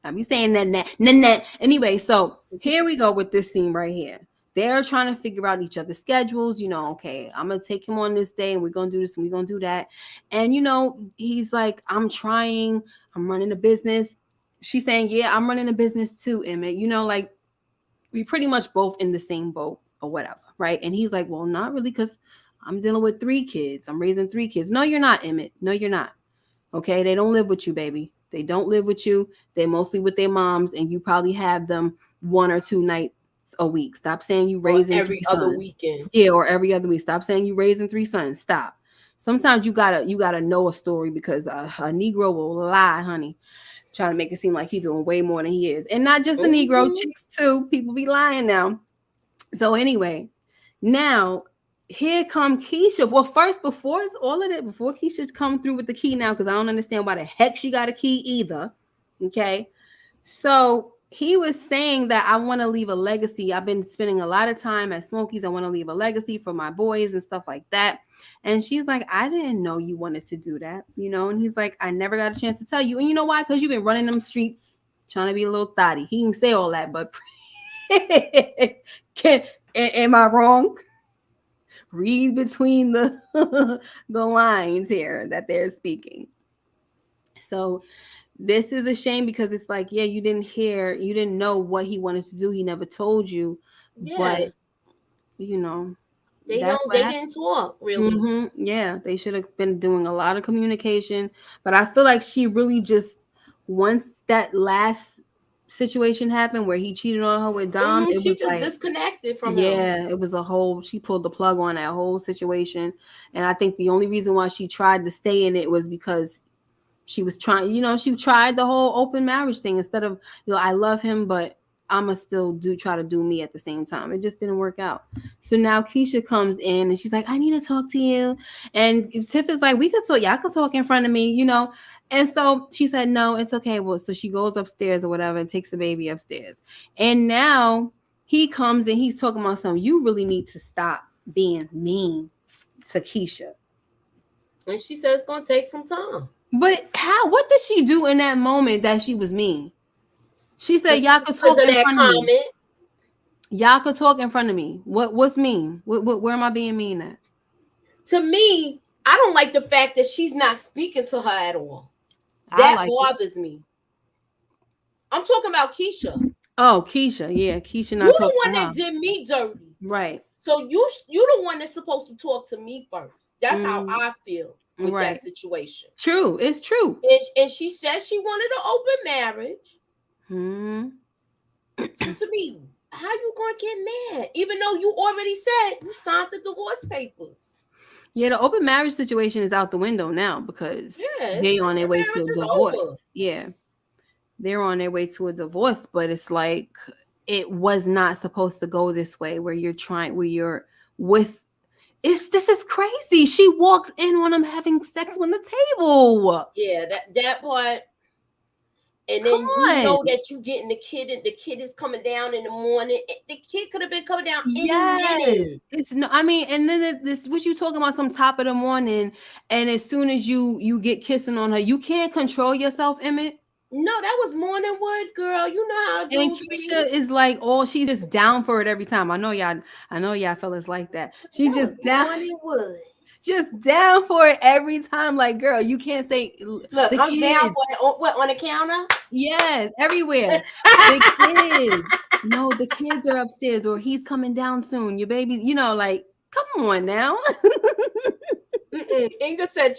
I'll be saying that. Anyway, so here we go with this scene right here. They're trying to figure out each other's schedules. Okay, I'm gonna take him on this day, and we're gonna do this, and we're gonna do that. And he's like, I'm running a business. She's saying, yeah, I'm running a business too, Emmett. Like, we pretty much both in the same boat or whatever, right? And he's like, well, not really, because I'm dealing with 3 kids. I'm raising 3 kids. No, you're not, Emmett. No, you're not. Okay, they don't live with you, baby. They don't live with you. They're mostly with their moms, and you probably have them 1 or 2 nights a week. Stop saying you raising every 3 other sons. weekend. Yeah, or every other week. Stop saying you raising 3 sons. Stop. Sometimes you gotta know a story, because a Negro will lie, honey, trying to make it seem like he's doing way more than he is. And not just a Negro, chicks too. People be lying now. So anyway, now here come Keisha. Well, first, before all of that, before Keisha's come through with the key now, because I don't understand why the heck she got a key either. Okay. So he was saying that I want to leave a legacy. I've been spending a lot of time at Smokies. I want to leave a legacy for my boys and stuff like that. And she's like, I didn't know you wanted to do that, And he's like, I never got a chance to tell you. And you know why? Because you've been running them streets trying to be a little thotty. He didn't say all that, but am I wrong? Read between the the lines here that they're speaking. So this is a shame, because it's like, yeah, you didn't know what he wanted to do. He never told you. Yeah. But they didn't talk really. Mm-hmm. Yeah, they should have been doing a lot of communication. But I feel like she really just, once that last situation happened where he cheated on her with Dom, it she was just like disconnected from him. Yeah, it was she pulled the plug on that whole situation. And I think the only reason why she tried to stay in it was because she was trying, she tried the whole open marriage thing instead of, I love him, but I'ma still try to do me at the same time. It just didn't work out. So now Keisha comes in and she's like, I need to talk to you. And Tiff is like, we could talk, y'all could talk in front of me, And so she said, no, it's okay. Well, so she goes upstairs or whatever and takes the baby upstairs. And now he comes and he's talking about something. You really need to stop being mean to Keisha. And she said it's gonna take some time. But how? What did she do in that moment that she was mean? She said, "Y'all could Because talk of in that front of me. comment. Y'all could talk in front of me. What's mean? Where am I being mean at?" To me, I don't like the fact that she's not speaking to her at all. I That like it. bothers me. I'm talking about Keisha. Oh, Keisha, yeah, Keisha You not the talking one to her. that did me dirty. Right. So you the one that's supposed to talk to me first. That's how Mm, I feel with right. that situation. True. It's true. And she said she wanted an open marriage. Hmm. So to me, how you gonna get mad? Even though you already said you signed the divorce papers. Yeah, the open marriage situation is out the window now because Yeah, they on the their way to marriage a is divorce. over. Yeah, they're on their way to a divorce, but it's like it was not supposed to go this way where you're with this is crazy. She walks in on them having sex on the table. Yeah, that part. And Come then you on. know that you getting the kid, and the kid is coming down in the morning. The kid could have been coming down any Yes. minute. It's no, I mean, and then this what you talking about some top of the morning, and as soon as you get kissing on her, you can't control yourself, Emmett. No, that was morning wood, girl. You know how And dudes be. Keisha is like, oh, she's just down for it every time. I know y'all fellas like that. She That was just down, morning wood. just down for it every time. Like, girl, you can't say Look, the I'm down kids. for it. What, on the counter? Yes, everywhere. The kids. No, the kids are upstairs, or he's coming down soon. Your baby, like, come on now. Inga said,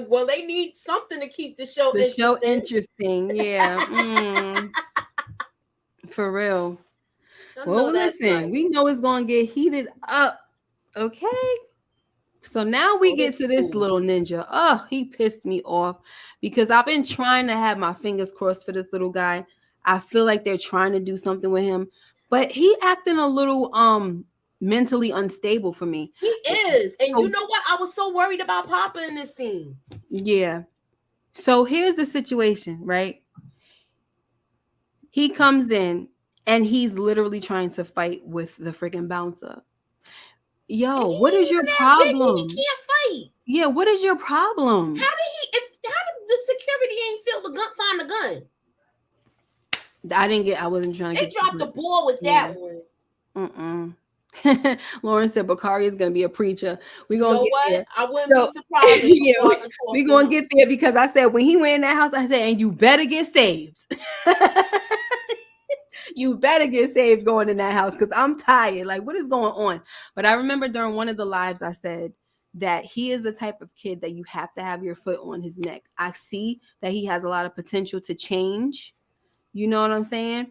well, they need something to keep the show The show interesting. interesting. Yeah. For real. I Well, know that's listen, right. we know it's gonna get heated up. Okay. So now we Oh, get this to this fool. little ninja. Oh, he pissed me off because I've been trying to have my fingers crossed for this little guy. I feel like they're trying to do something with him, but he acting a little mentally unstable for me. He is. And you So know what? I was so worried about Papa in this scene. yeah. So here's the situation, right? He comes in and he's literally trying to fight with the freaking bouncer. And Yo, he what ain't is your even that big that he problem? can't fight. Yeah, what is your problem? How did the security ain't feel the gun, find the gun? I wasn't trying to They get dropped the ball with yeah. that one. Lauren said Bakari is gonna be a preacher. We're You gonna know get what? there. I wouldn't be So surprised if the yeah, father we're talked to gonna him. get there because I said when he went in that house, I said, and you better get saved. You better get saved going in that house because I'm tired. Like, what is going on? But I remember during one of the lives, I said that he is the type of kid that you have to have your foot on his neck. I see that he has a lot of potential to change. You know what I'm saying?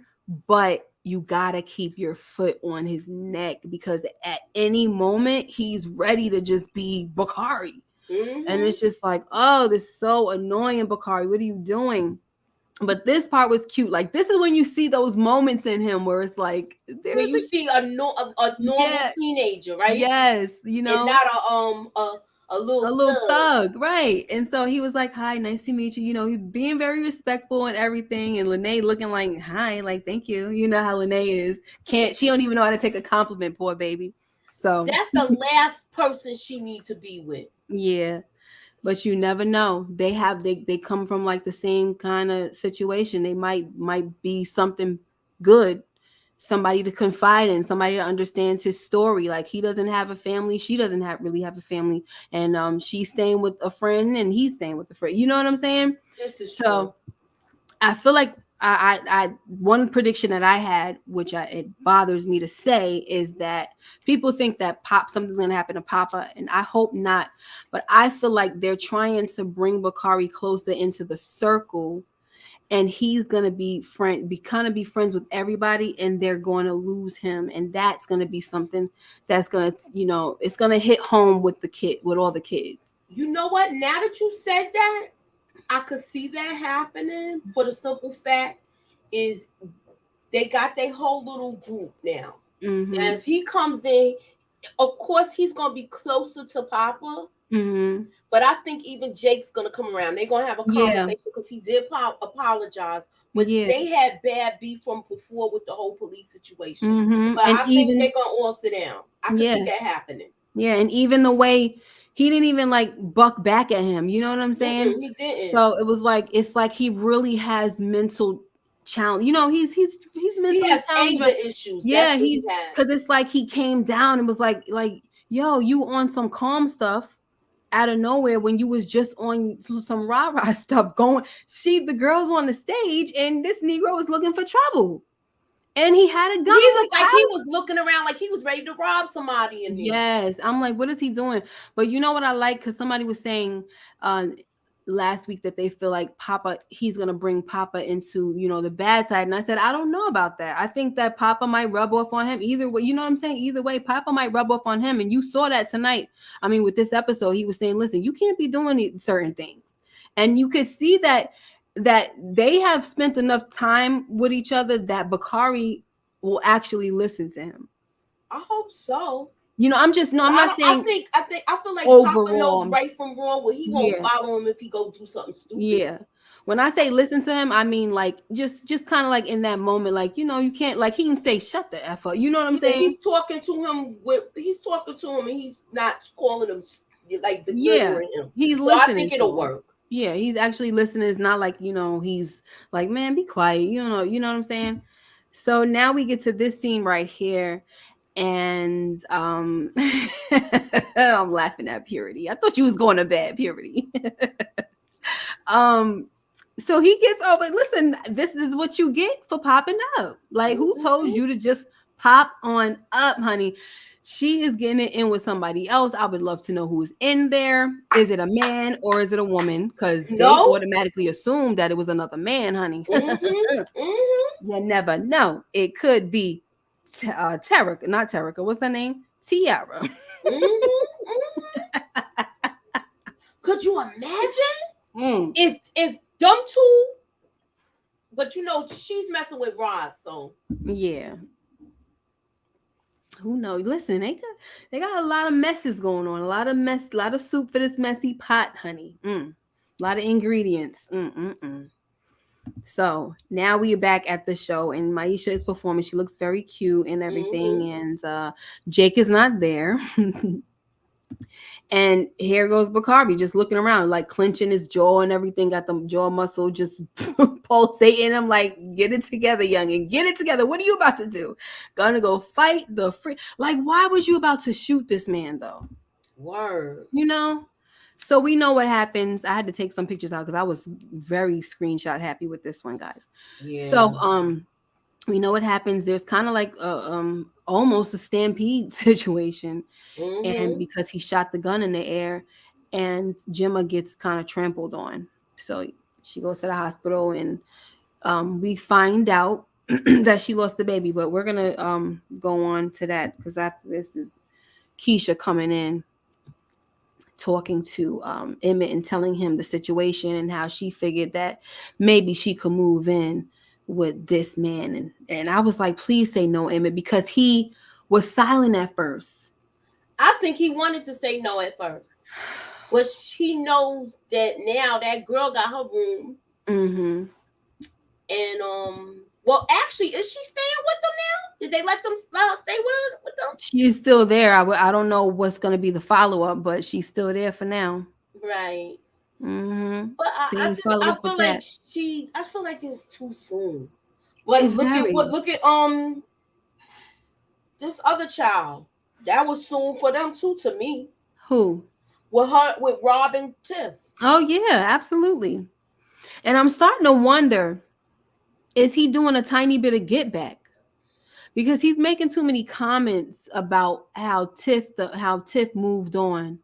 But you gotta keep your foot on his neck because at any moment he's ready to just be Bakari. And it's just like, oh, this is so annoying, Bakari. What are you doing? But this part was cute. Like, this is when you see those moments in him where it's like When there's you see a normal yeah, teenager, right? yes, And not a a little little thug. thug, right? And so he was like, "Hi, nice to meet you." He's being very respectful and everything. And Lynnae looking like, "Hi, like, thank you." You know how Lynnae is. She don't even know how to take a compliment, poor baby. So That's the last person she needs to be with. yeah, but you never know. They come from like the same kind of situation. They might be something good, somebody to confide in, somebody that understands his story. Like, he doesn't have a family, she doesn't really have a family, and she's staying with a friend and he's staying with a friend. You know what I'm saying? This is true. So I feel like I one prediction that I had, which it bothers me to say, is that people think that something's gonna happen to Papa, and I hope not. But I feel like they're trying to bring Bakari closer into the circle, and he's gonna be friends with everybody, and they're going to lose him, and that's gonna be something that's gonna it's gonna hit home with all the kids. You know what? Now that you said that, I could see that happening for the simple fact is they got their whole little group now. Mm-hmm. And if he comes in, of course he's gonna be closer to Papa. Mm-hmm. But I think even Jake's gonna come around. They're gonna have a conversation because he did apologize They had bad beef from before with the whole police situation. But And I think even they're gonna all sit down. I can see that happening. Yeah, and even the way he didn't even like buck back at him, you know what I'm saying? He didn't. So it was like it's like he really has mental challenge. You know, he's He mentally has challenged. anger issues. Yeah, That's what he he's has. because it's like he came down and was like, yo, you on some calm stuff out of nowhere when you was just on some rah-rah stuff going. The girls on the stage and this Negro was looking for trouble. And he had a gun. He I'm was like, like he how? was looking around like he was ready to rob somebody in there. Yes. I'm like, what is he doing? But you know what I like? Because somebody was saying last week that they feel like Papa, he's going to bring Papa into, the bad side. And I said, I don't know about that. I think that Papa might rub off on him either way. You know what I'm saying? Either way, Papa might rub off on him. And you saw that tonight. I mean, with this episode, he was saying, listen, you can't be doing certain things. And you could see that they have spent enough time with each other that Bakari will actually listen to him. I hope so. I'm not saying. I feel like overall, Papa knows right from wrong. Well, he won't follow him if he go do something stupid. Yeah. When I say listen to him, I mean like just kind of like in that moment, like you can't like he can say shut the F up. You know what I'm saying? He's talking to him and he's not calling him like belittling him. He's listening. I think it'll work. Yeah, he's actually listening. It's not like he's like, man, be quiet. You know what I'm saying? So now we get to this scene right here. And I'm laughing at Purity. I thought you was going to bed, Purity. So he gets over. Listen, this is what you get for popping up. Like, who told you to just pop on up, honey? She is getting it in with somebody else. I would love to know who's in there. Is it a man or is it a woman? Because they automatically assumed that it was another man, honey. You never know. It could be Terica, not Terica. What's her name? Tiara. Could you imagine if them two? But she's messing with Ross, so yeah. Who knows? Listen, they got a lot of messes going on. A lot of soup for this messy pot, honey. A lot of ingredients. So now we are back at the show and Maisha is performing. She looks very cute and everything. And Jake is not there. And here goes Bakari just looking around, like clenching his jaw and everything. Got the jaw muscle just pulsating. I'm like, get it together, youngin'. Get it together. What are you about to do? Gonna go fight the free? Like, why was you about to shoot this man though? Word. So we know what happens. I had to take some pictures out because I was very screenshot happy with this one, guys. Yeah. So we know what happens. There's kind of like almost a stampede situation. And because he shot the gun in the air and Gemma gets kind of trampled on. So she goes to the hospital and we find out that she lost the baby. But we're going to go on to that because after this is Keisha coming in, talking to Emmett and telling him the situation and how she figured that maybe she could move in with this man. And I was like, please say no, Emmett, because he was silent at first. I think he wanted to say no at first. But she knows that now that girl got her room. And well, actually, is she staying with them now? Did they let them stay with them? She's still there. I don't know what's going to be the follow-up, but she's still there for now. Right. But I feel like it's too soon. But look at this other child. That was soon for them too, to me. Who? With Rob and Tiff. Oh yeah, absolutely. And I'm starting to wonder, is he doing a tiny bit of get back? Because he's making too many comments about how Tiff moved on.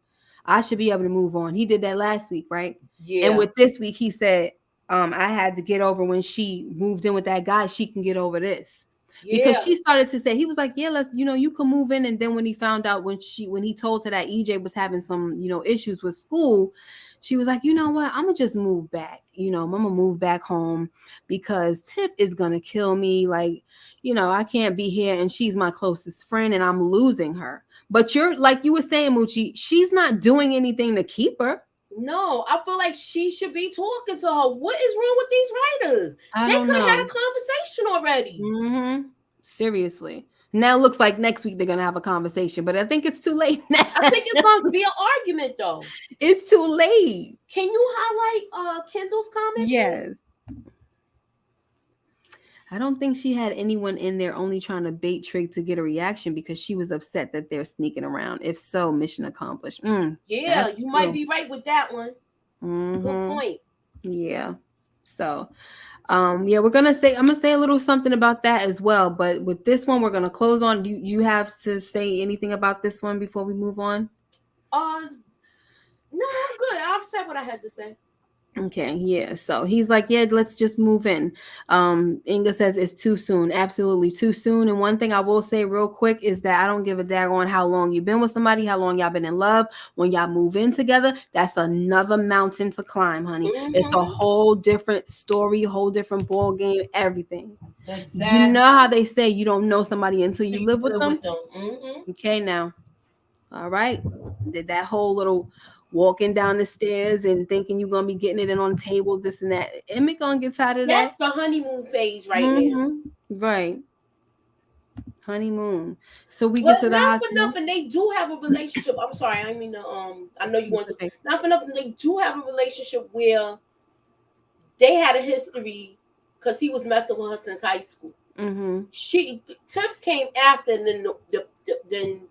I should be able to move on. He did that last week, right? Yeah. And with this week, he said, I had to get over when she moved in with that guy. She can get over this. Yeah. Because she started to say, he was like, yeah, let's, you can move in. And then when he found out when he told her that EJ was having some, issues with school, she was like, you know what? I'm going to just move back. I'm going to move back home because Tiff is going to kill me. Like, I can't be here. And she's my closest friend and I'm losing her. But you're like you were saying, Moochie, she's not doing anything to keep her. No, I feel like she should be talking to her. What is wrong with these writers? I They don't could have had know. a conversation already. Mm-hmm. Seriously. Now it looks like next week they're gonna have a conversation, but I think it's too late now. I think it's going to be an argument though. It's too late. Can you highlight Kendall's comment, please? Yes. I don't think she had anyone in there only trying to bait Trig to get a reaction because she was upset that they're sneaking around. If so, mission accomplished. Yeah, you might be right with that one. Mm-hmm. Good point. Yeah. So, yeah, I'm gonna say a little something about that as well. But with this one, we're gonna close on. Do you have to say anything about this one before we move on? No, I'm good. I've said what I had to say. Okay, yeah. So he's like, yeah, let's just move in. Inga says it's too soon. Absolutely too soon. And one thing I will say real quick is that I don't give a daggone how long you've been with somebody, how long y'all been in love. When y'all move in together, that's another mountain to climb, honey. It's a whole different story, whole different ball game, everything. Exactly. You know how they say you don't know somebody until you live with them? Okay, now. All right. Did that whole little walking down the stairs and thinking you're gonna be getting it in on tables, this and that. Emmett gonna get tired of that. That's the honeymoon phase right now. Right. Honeymoon. So we get to the hospital. Not for nothing, they do have a relationship. I'm sorry, I mean I know you want to. Not for nothing, they do have a relationship where they had a history because he was messing with her since high school. Tiff came after, and then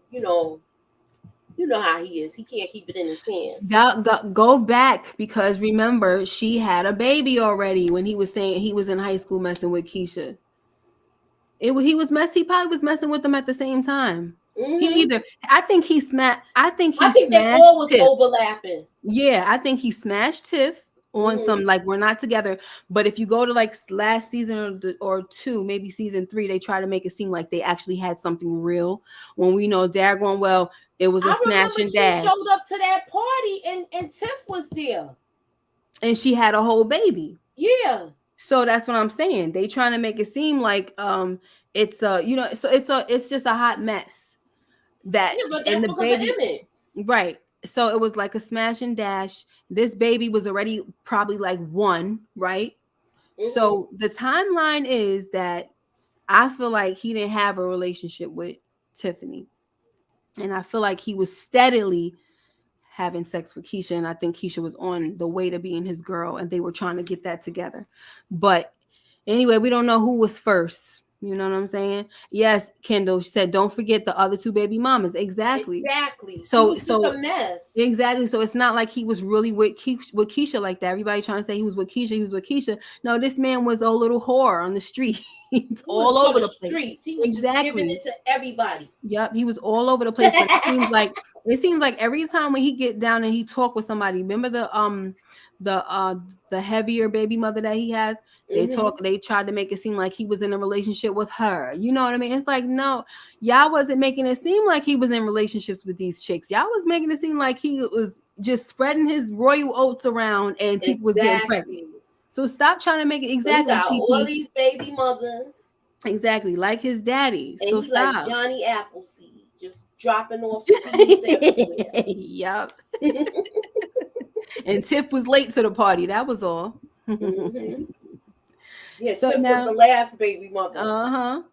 you know how he is. He can't keep it in his pants. Go back because remember, she had a baby already when he was saying he was in high school messing with Keisha. He probably was messing with them at the same time. I think he smashed. I think they all was overlapping. Yeah, I think he smashed Tiff on some like we're not together. But if you go to like last season or two, maybe season 3, they try to make it seem like they actually had something real. When we know daggone well it was a smash and dash. She showed up to that party and Tiff was there, and she had a whole baby. Yeah. So that's what I'm saying. They trying to make it seem like it's it's just a hot mess. But that's because of Emmett. Right. So it was like a smash and dash. This baby was already probably like 1, right? So the timeline is that I feel like he didn't have a relationship with Tiffany. And I feel like he was steadily having sex with Keisha. And I think Keisha was on the way to being his girl. And they were trying to get that together. But anyway, we don't know who was first. You know what I'm saying? Yes, Kendall said, don't forget the other 2 baby mamas. Exactly. So it was just a mess. Exactly. So it's not like he was really with Keisha like that. Everybody trying to say he was with Keisha. No, this man was a little whore on the street. All over the place. He was just giving it to everybody. Yep, he was all over the place. But it seems like every time when he get down and he talk with somebody, remember the heavier baby mother that he has, they tried to make it seem like he was in a relationship with her. You know what I mean? It's like, no, y'all wasn't making it seem like he was in relationships with these chicks. Y'all was making it seem like he was just spreading his royal oats around and people was getting pregnant. So stop trying to make it exactly. Got all these baby mothers. Exactly, like his daddy. And so he stop. Like Johnny Appleseed, just dropping off seeds everywhere. Yep. And Tiff was late to the party. That was all. Yeah, so Tiff was the last baby mother.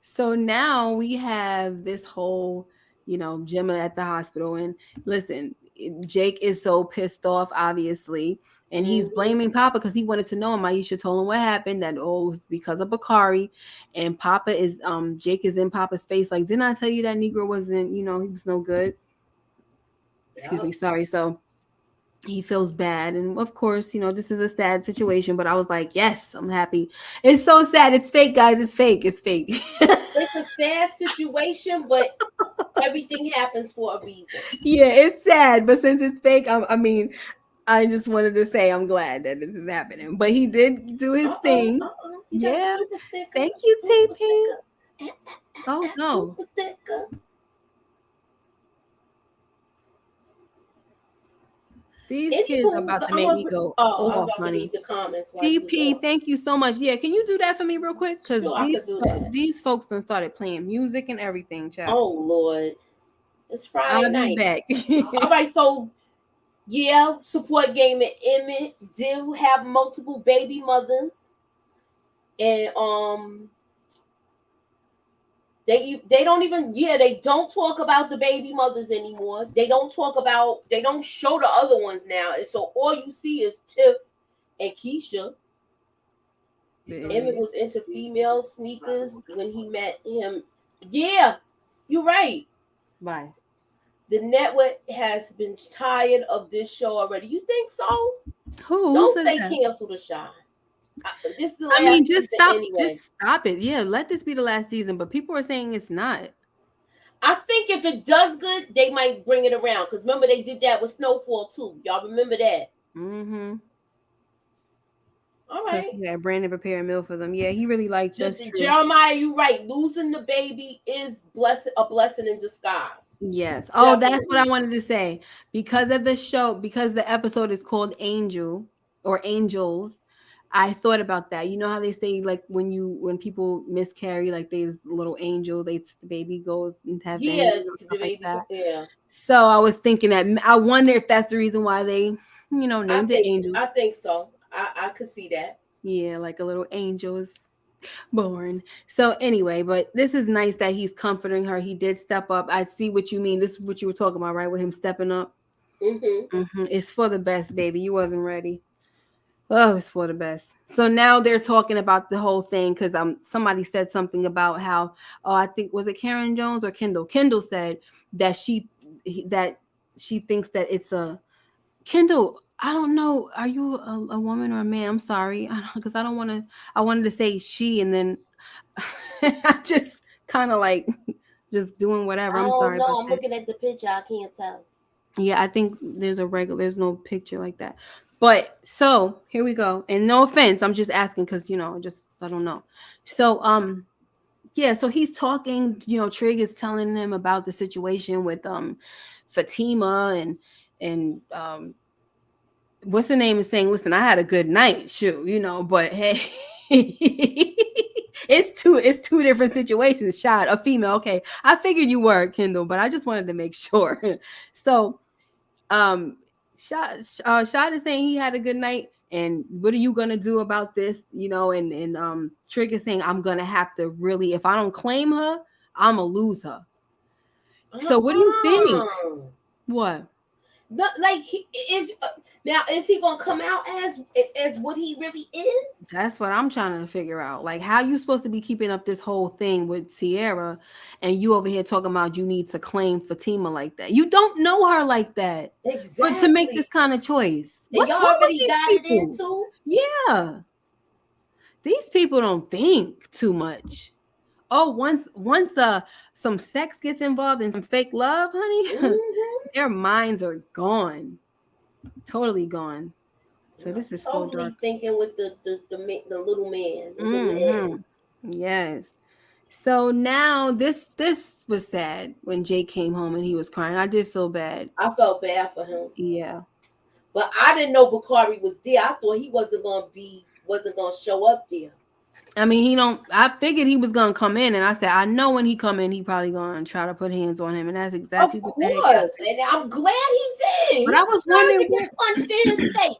So now we have this whole, Gemma at the hospital. And listen, Jake is so pissed off, obviously. And he's blaming Papa because he wanted to know. And Maisha told him what happened, that it was because of Bakari. And Papa is, Jake is in Papa's face like, didn't I tell you that Negro wasn't, he was no good? Excuse me, sorry. So he feels bad. And of course, this is a sad situation. But I was like, yes, I'm happy. It's so sad. It's fake, guys. It's fake. It's fake. It's a sad situation, but everything happens for a reason. Yeah, it's sad. But since it's fake, I just wanted to say I'm glad that this is happening. But he did do his thing. Yeah. Thank you, TP. Oh, no. These kids are about to make me go off, honey. The comments TP, thank you so much. Yeah, can you do that for me real quick? Because these folks done started playing music and everything, child. Oh, Lord. It's Friday night. I'll be back. All right, so Yeah, support game and Emmett do have multiple baby mothers, and they don't even, they don't talk about the baby mothers anymore. They don't show the other ones now, and so all you see is Tiff and Keisha. Emmett was into female sneakers when he met him. Yeah, you're right. Bye. The network has been tired of this show already. You think so? Who Don't says say that? cancel the shine. This is the I mean, last season just anyway. stop it. Yeah, let this be the last season. But people are saying it's not. I think if it does good, they might bring it around. Because remember, they did that with Snowfall too. Y'all remember that? Mm-hmm. All Plus, right. we had Brandon prepare a meal for them. Yeah, he really liked us. True. Jeremiah, you right. Losing the baby is a blessing in disguise. Yes. Oh, that's what I Definitely. wanted to say. Because of the show, because the episode is called Angel or Angels, I thought about that. You know how they say like when people miscarry, like there's a little angel, the baby goes into heaven, Yeah, the stuff like baby. that. Yeah, So I was thinking that I wonder if that's the reason why they, named it I Angels. think so. I could see that. Yeah, like a little angel is born. So anyway, but this is nice that he's comforting her. He did step up. I see what you mean. This is what you were talking about, right? With him stepping up. Mm-hmm. It's for the best, baby. You wasn't ready. Oh, it's for the best. So now they're talking about the whole thing because somebody said something about how, oh, I think was it Karen Jones or Kendall? Kendall said that that she thinks that it's a Kendall. I don't know. Are you a woman or a man? I'm sorry, because I don't want to. I wanted to say she, and then I just kind of like just doing whatever. I I'm don't sorry know. about I'm that. looking at the picture. I can't tell. Yeah, I think there's no picture like that. But so here we go. And no offense, I'm just asking because just I don't know. So yeah, so he's talking, Trig is telling him about the situation with Fatima and what's the name is saying, listen, I had a good night, shoot, but hey, it's two different situations. Shot a female, okay. I figured you were Kendall, but I just wanted to make sure. So Shad is saying he had a good night, and what are you gonna do about this? And Trig is saying I'm gonna have to really, if I don't claim her, I'm gonna lose her. So what do you think? Uh-uh. What? Like he is now. Is he gonna come out as what he really is? That's what I'm trying to figure out. Like, how you supposed to be keeping up this whole thing with Sierra, and you over here talking about you need to claim Fatima like that? You don't know her like that for to make this Exactly. kind of choice. And What's y'all wrong with already these got it people? into. Yeah, these people don't think too much. Oh, once some sex gets involved in some fake love, honey, Mm-hmm. their minds are gone, totally gone. So I'm this is so dark. totally thinking with the little man, the little Hmm. Ed. Yes. So now this was sad when Jake came home and he was crying. I did feel bad. I felt bad for him, Yeah. but I didn't know Bakari was there. I thought he wasn't gonna show up there. I mean, he don't. I figured he was gonna come in, and I said, I know when he come in, he probably gonna try to put hands on him, and that's exactly Of what the heck happened. course, and I'm glad he did. But He deserved to get punched in his face.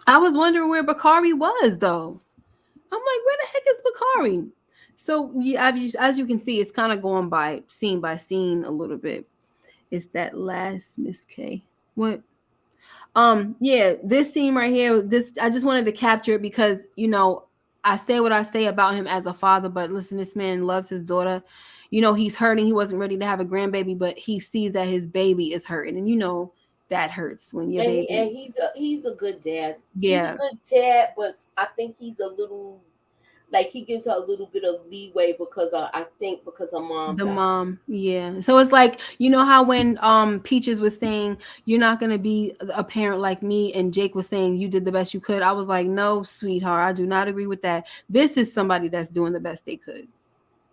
I was wondering where Bakari was though. I'm like, where the heck is Bakari? So yeah, as you can see, it's kind of going by scene a little bit. It's that last Miss K. What? Yeah, this scene right here, this I just wanted to capture it because I say what I say about him as a father, but listen, this man loves his daughter. He's hurting. He wasn't ready to have a grandbaby, but he sees that his baby is hurting, and that hurts when your baby. He's a good dad. He's a Yeah, good dad, but I think he's a little like he gives her a little bit of leeway because I think because her mom the died. mom. Yeah. So it's like how when Peaches was saying you're not gonna be a parent like me, and Jake was saying you did the best you could. I was like, no, sweetheart, I do not agree with that. This is somebody that's doing the best they could.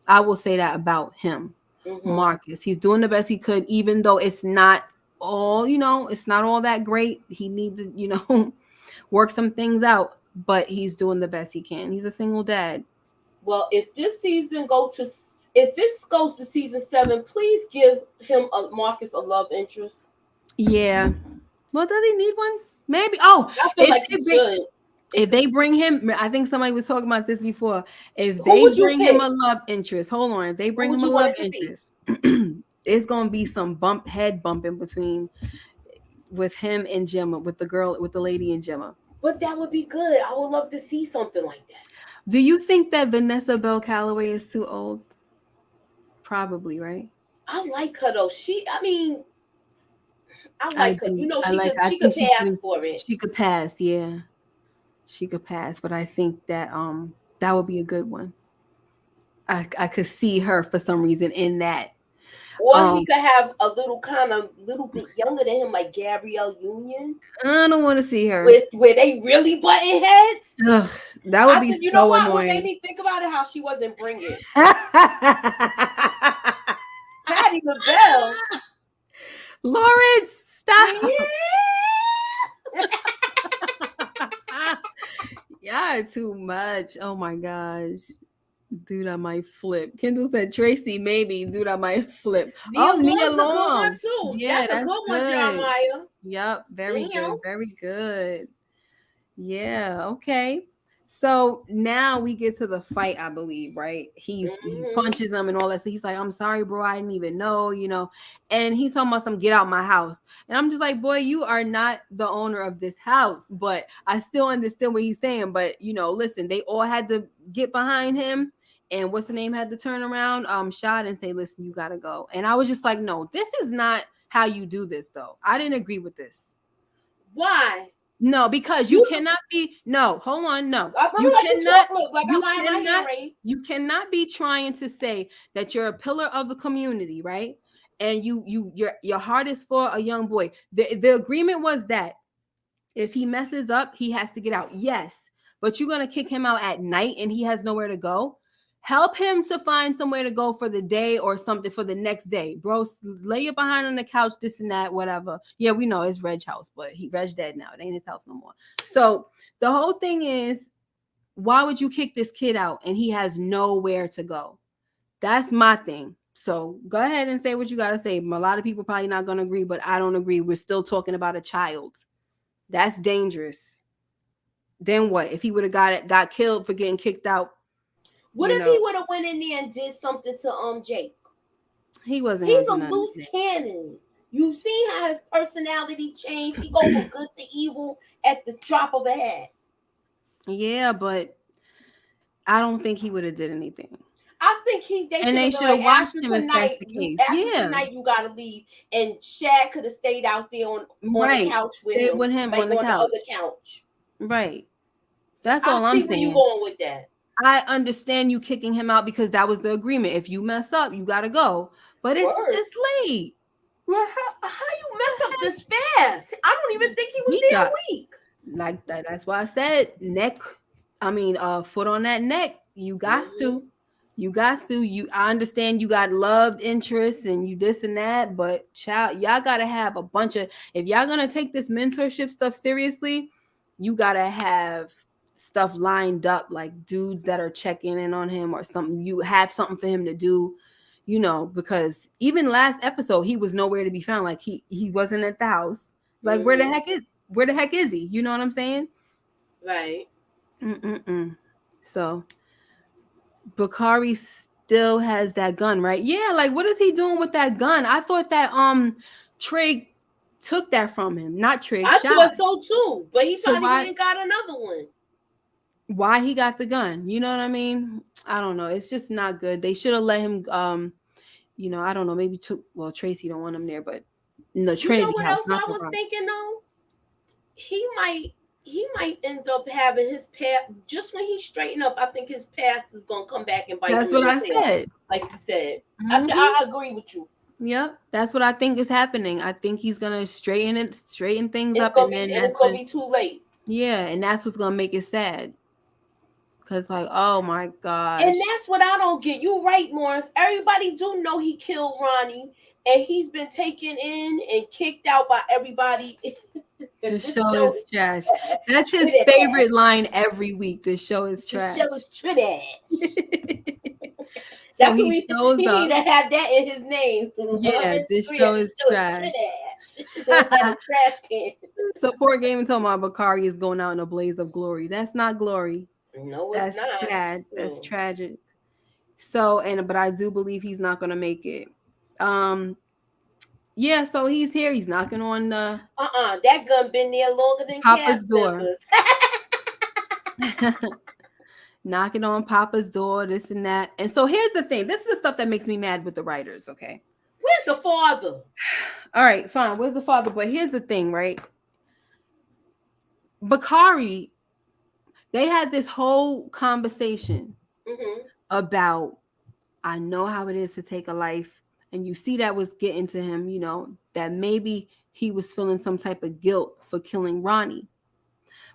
I will say that about him, Mm-hmm. Marcus. He's doing the best he could, even though it's not it's not all that great. He needs to, work some things out, but he's doing the best he can. He's a single dad. Well, if this goes to season 7, please give him a Marcus a love interest. Yeah. Well, does he need one? Maybe. Oh, I feel if like they you bring, should. if they bring him, I think somebody was talking about this before. If Who they would you bring him pick? a love interest, hold on. If they Who bring would him a you want love it to be? interest, it's gonna be some head bumping between with him and Gemma, with the girl, with the lady and Gemma. But that would be good. I would love to see something like that. Do you think that Vanessa Bell Calloway is too old? Probably, right? I like her though. I mean, I I like her. You do. know, I like. I she think could she pass could. for it. She could pass. Yeah, she could pass. But I think that that would be a good one. I could see her for some reason in that. Or he Um, could have a little kind of little bit younger than him, like Gabrielle Union, I don't want to see her. with where they really button heads. Ugh, that would I be said, you know so what? What made annoying. me think about it? How she wasn't bringing Patty LaBelle. Lawrence, stop. Yeah. Yeah, too much. Oh my gosh. Dude, I might flip. Kendall said Tracy, maybe. Dude, I might flip. Nia Oh, Nia Long's a good one Long. too. Yeah, That's a that's good one, good. Jeremiah. Yep, very good. Damn. Very good. Yeah, okay. So now we get to the fight, I believe, right? He Mm-hmm. punches him and all that. So he's like, I'm sorry, bro. I didn't even know, you know. And he's talking about some get out my house. And I'm just like, boy, you are not the owner of this house. But I still understand what he's saying. But you know, listen, they all had to get behind him. And what's the name had to turn around, shot and say, listen, you gotta go. And I was just like, no, this is not how you do this, though. I didn't agree with this. Why? No, because you You cannot be no, hold on, no. I'm gonna You let you cannot talk. Look, like I'm my hand raised. you cannot be trying to say that you're a pillar of the community, right? And your heart is for a young boy. The agreement was that if he messes up, he has to get out. Yes, but you're gonna kick him out at night and he has nowhere to go. Help him to find somewhere to go for the day or something for the next day, bro. Lay it behind on the couch, this and that, whatever. Yeah, we know it's Reg's house, but Reg's dead now. It ain't his house no more. So the whole thing is, why would you kick this kid out and he has nowhere to go? That's my thing. So go ahead and say what you gotta say. A lot of people probably not gonna agree, but I don't agree. We're still talking about a child. That's dangerous. Then what? If he would have got killed for getting kicked out, What if he would have went in there and did something to Jake? he wasn't He's a gonna do loose nothing. cannon. You see how his personality changed? He go from good to evil at the drop of a hat. Yeah, but I don't think he would have did anything. I think they should have like, watched him if that's the case. after tonight you gotta leave. And Shad could have stayed out there on the couch with him on the couch. the other couch. Right. That's all I'm saying. Where you going with that. I understand you kicking him out because that was the agreement. If you mess up, you gotta go. But it's late. Well, how you mess up this fast? I don't even think he was there a week. Like that. That's why I said foot on that neck. You got to. You got to. I understand you got loved interests and you this and that, but child, y'all gotta have a bunch of. If y'all gonna take this mentorship stuff seriously, you gotta have stuff lined up, like dudes that are checking in on him or something. You have something for him to do, you know, because even last episode he was nowhere to be found. Like he wasn't at the house. Like where the heck is he? You know what I'm saying? Right. So Bakari still has that gun, right? Yeah, like what is he doing with that gun? I thought that Trig took that from him, not Trig. I thought so too, but he thought he went and got another one. Why he got the gun? You know what I mean? I don't know. It's just not good. They should have let him. You know, I don't know. Maybe Tracy don't want him there, but the Trinity. You know what else I was thinking though? He might end up having his past just when he straightened up. I think his past is gonna come back and bite him. That's what I said. Like you said, I agree with you. Yep, that's what I think is happening. I think he's gonna straighten things up, and then it's gonna be too late. Yeah, and that's what's gonna make it sad. Cause like, oh my gosh. And that's what I don't get. You're right, Morris. Everybody do know he killed Ronnie, and he's been taken in and kicked out by everybody. The show is trash. That's his favorite line every week. The show is trash. The show is trash. That's what he need to have that in his name. Yeah, this show is trash. Don't let a trash can. So poor Game and told my Bakari is going out in a blaze of glory. That's not glory. No, it's That's not. sad. That's tragic. So, but I do believe he's not gonna make it. Yeah, so he's here. He's knocking on That gun been there longer than Papa's cast door. members. Knocking on Papa's door, this and that. And so here's the thing. This is the stuff that makes me mad with the writers, okay? Where's the father? All right, fine. Where's the father? But here's the thing, right? Bakari, they had this whole conversation about, I know how it is to take a life. And you see that was getting to him, you know, that maybe he was feeling some type of guilt for killing Ronnie.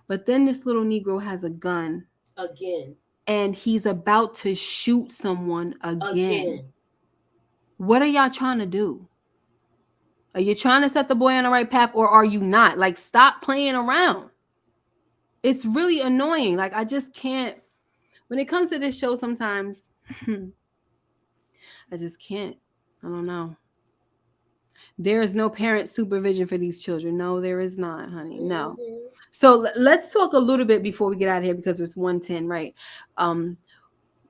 But then this little Negro has a gun. Again. And he's about to shoot someone again. What are y'all trying to do? Are you trying to set the boy on the right path, or are you not? Like, stop playing around. It's really annoying. Like, I just can't. When it comes to this show, sometimes I just can't. I don't know. There is no parent supervision for these children. No, there is not, honey. No. So let's talk a little bit before we get out of here, because it's 1:10, right?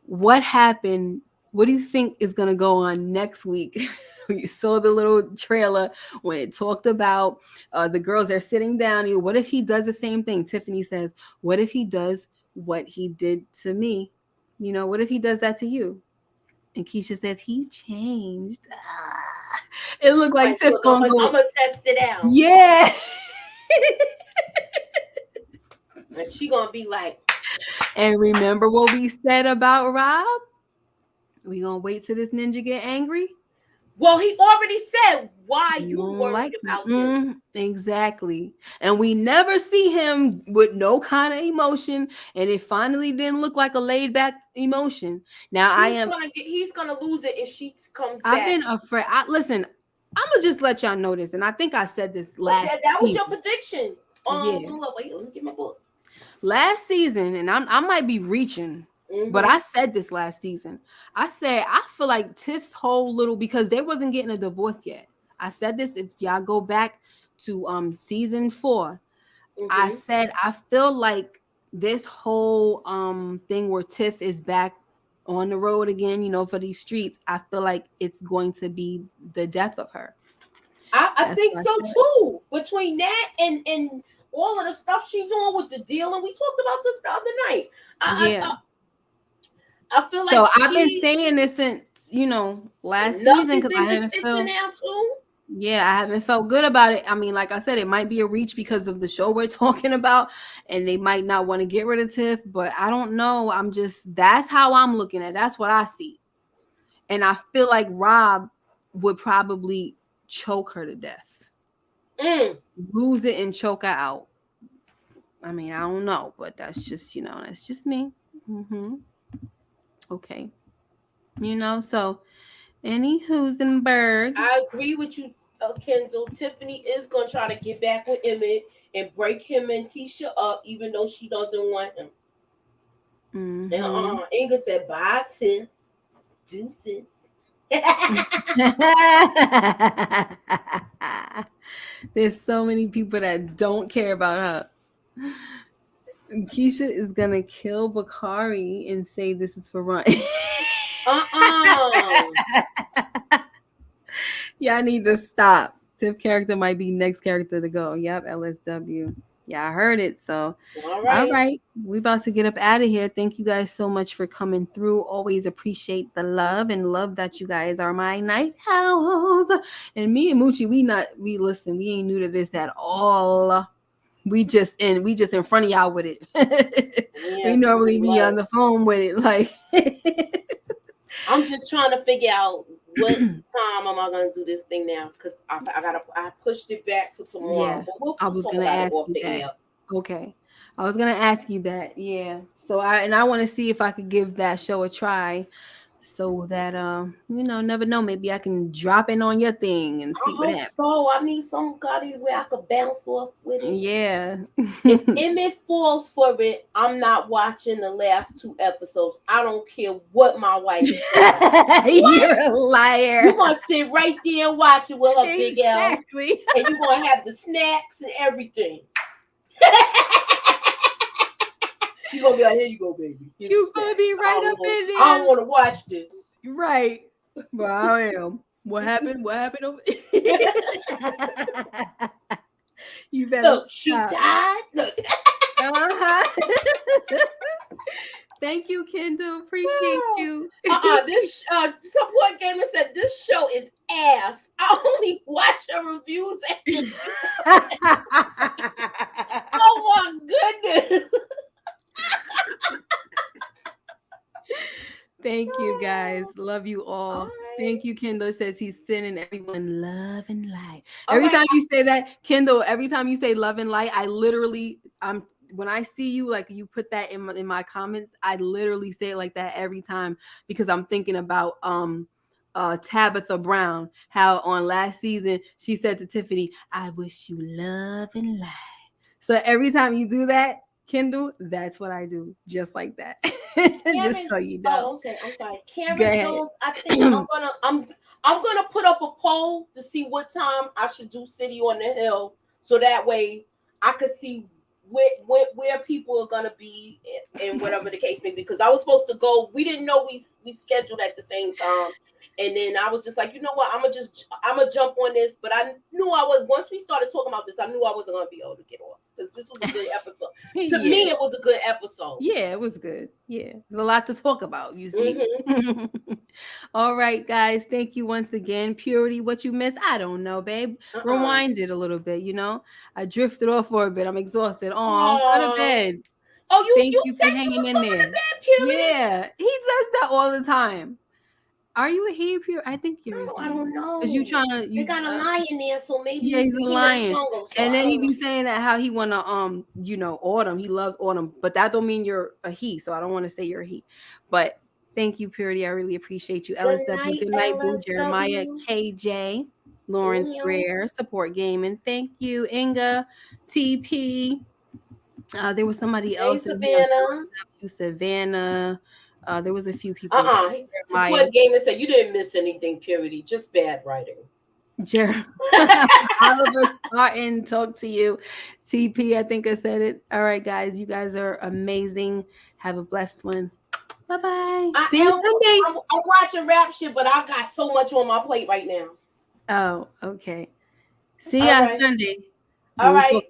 What happened? What do you think is going to go on next week? You saw the little trailer when it talked about the girls are sitting down. What if he does the same thing? Tiffany says, what if he does what he did to me? You know, what if he does that to you? And Keisha says, he changed. It looked like Tiff I'm going to test it out. Yeah. And she going to be like. And remember what we said about Rob? We going to wait till this ninja get angry? Well, he already said why you worried about this. Exactly. And we never see him with no kind of emotion. And it finally didn't look like a laid back emotion. Now he's gonna lose it if she comes back. I've been afraid. Listen, I'm gonna just let y'all know this. And I think I said this last that was your prediction. Yeah. Wait, let me get my book. Last season, and I might be reaching. But I said this last season. I said, I feel like Tiff's whole little, because they wasn't getting a divorce yet. I said this, if y'all go back to season 4, I said, I feel like this whole thing where Tiff is back on the road again, you know, for these streets, I feel like it's going to be the death of her. I think so too. Between that and all of the stuff she's doing with the deal, and we talked about this the other night. I feel like so I've been saying this since, you know, last season, because I haven't felt. Yeah, I haven't felt good about it. I mean, like I said, it might be a reach because of the show we're talking about, and they might not want to get rid of Tiff, but I don't know. That's how I'm looking at it. That's what I see. And I feel like Rob would probably choke her to death. Lose it and choke her out. I mean, I don't know, but that's just, you know, that's just me. Okay. You know, so any Husenberg. I agree with you, Kendall. Tiffany is going to try to get back with Emmett and break him and Keisha up, even though she doesn't want him. Inga said, bye, Tiff. Deuces. There's so many people that don't care about her. Keisha is gonna kill Bakari and say this is for Ron. Y'all need to stop. Tiff character might be next character to go. Yep, LSW. Yeah, I heard it. So, all right. We about to get up out of here. Thank you guys so much for coming through. Always appreciate the love, and love that you guys are my night owls. And me and Moochie, we listen. We ain't new to this at all. We just in front of y'all with it. We normally be on the phone with it. Like, I'm just trying to figure out what time am I gonna do this thing now, because I pushed it back to tomorrow. Yeah, I was gonna ask you that. Okay, I was gonna ask you that. Yeah. So I want to see if I could give that show a try. so that never know, maybe I can drop in on your thing and I see what hope happens. so. I need somebody where I could bounce off with it. Yeah. If Emmett falls for it, I'm not watching the last 2 episodes. I don't care what my wife says. You're a liar. You're gonna sit right there and watch it with her big L, Exactly. and you're gonna have the snacks and everything. You're gonna be like, here you go, baby. Here's You're the gonna snack. be right up in there. I don't want to watch this. Right. Well, I am. What happened? What happened over You better Look, she stop. died. Look. Thank you, Kendall. Appreciate you. This support gamer said this show is ass. I only watch her reviews. Oh my goodness. Thank you, guys. Love you all. Right. Thank you. Kendall says he's sending everyone love and light. All Every right. time you say that, Kendall, every time you say love and light, I literally, when I see you, like you put that in my comments, I literally say it like that every time because I'm thinking about Tabitha Brown, how on last season she said to Tiffany, "I wish you love and light." So every time you do that, Kendall, that's what I do, just like that. Just so you know. Oh, I'm sorry. Karen Jones, I think I'm gonna put up a poll to see what time I should do City on the Hill, so that way I could see where people are gonna be and whatever the case may be. Because I was supposed to go, we didn't know we scheduled at the same time. And then I was just like, you know what? I'm gonna jump on this. But I knew once we started talking about this, I knew I wasn't gonna be able to get off because this was a good episode. To me, it was a good episode. Yeah, it was good. Yeah, there's a lot to talk about. You see. Mm-hmm. All right, guys. Thank you once again. Purity, what you missed? I don't know, babe. Rewind it a little bit. I drifted off for a bit. I'm exhausted. Oh, go to bed. Oh, Thank you said for hanging you was in going there. to bed, Purity? Yeah, he does that all the time. Are you a he, Pure? I think you're a he. I don't know. Because you trying to... You got a lion there, so maybe yeah, he's a lion. Jungle, so and then he be saying that how he want to, autumn. He loves autumn. But that don't mean you're a he, so I don't want to say you're a he. But thank you, Purity. I really appreciate you. LSW, good night, Boo. Jeremiah, KJ, Lawrence Greer, Support Gaming. Thank you, Inga, TP. There was somebody else in here. Savannah. There was a few people. Support Gaming said you didn't miss anything, Purity. Just bad writing. Oliver Spartan, talk to you. TP, I think I said it. All right, guys. You guys are amazing. Have a blessed one. Bye-bye. See you Sunday. I'm watching rap shit, but I got so much on my plate right now. Oh, okay. See ya Sunday. All right. Talk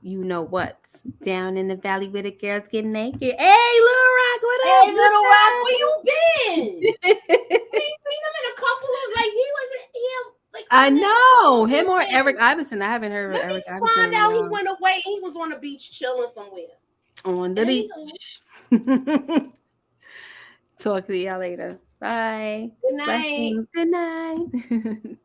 about what's down in the valley where the girls get naked. Hey, Little Rock, what up? Hey, Little Rock, where you been? We seen him in a couple of he wasn't here. I know him or Eric Iverson. I haven't heard of Eric Iverson. Find out he went away. He was on the beach chilling somewhere. On the beach. Talk to y'all later. Bye. Good night. Blessings. Good night.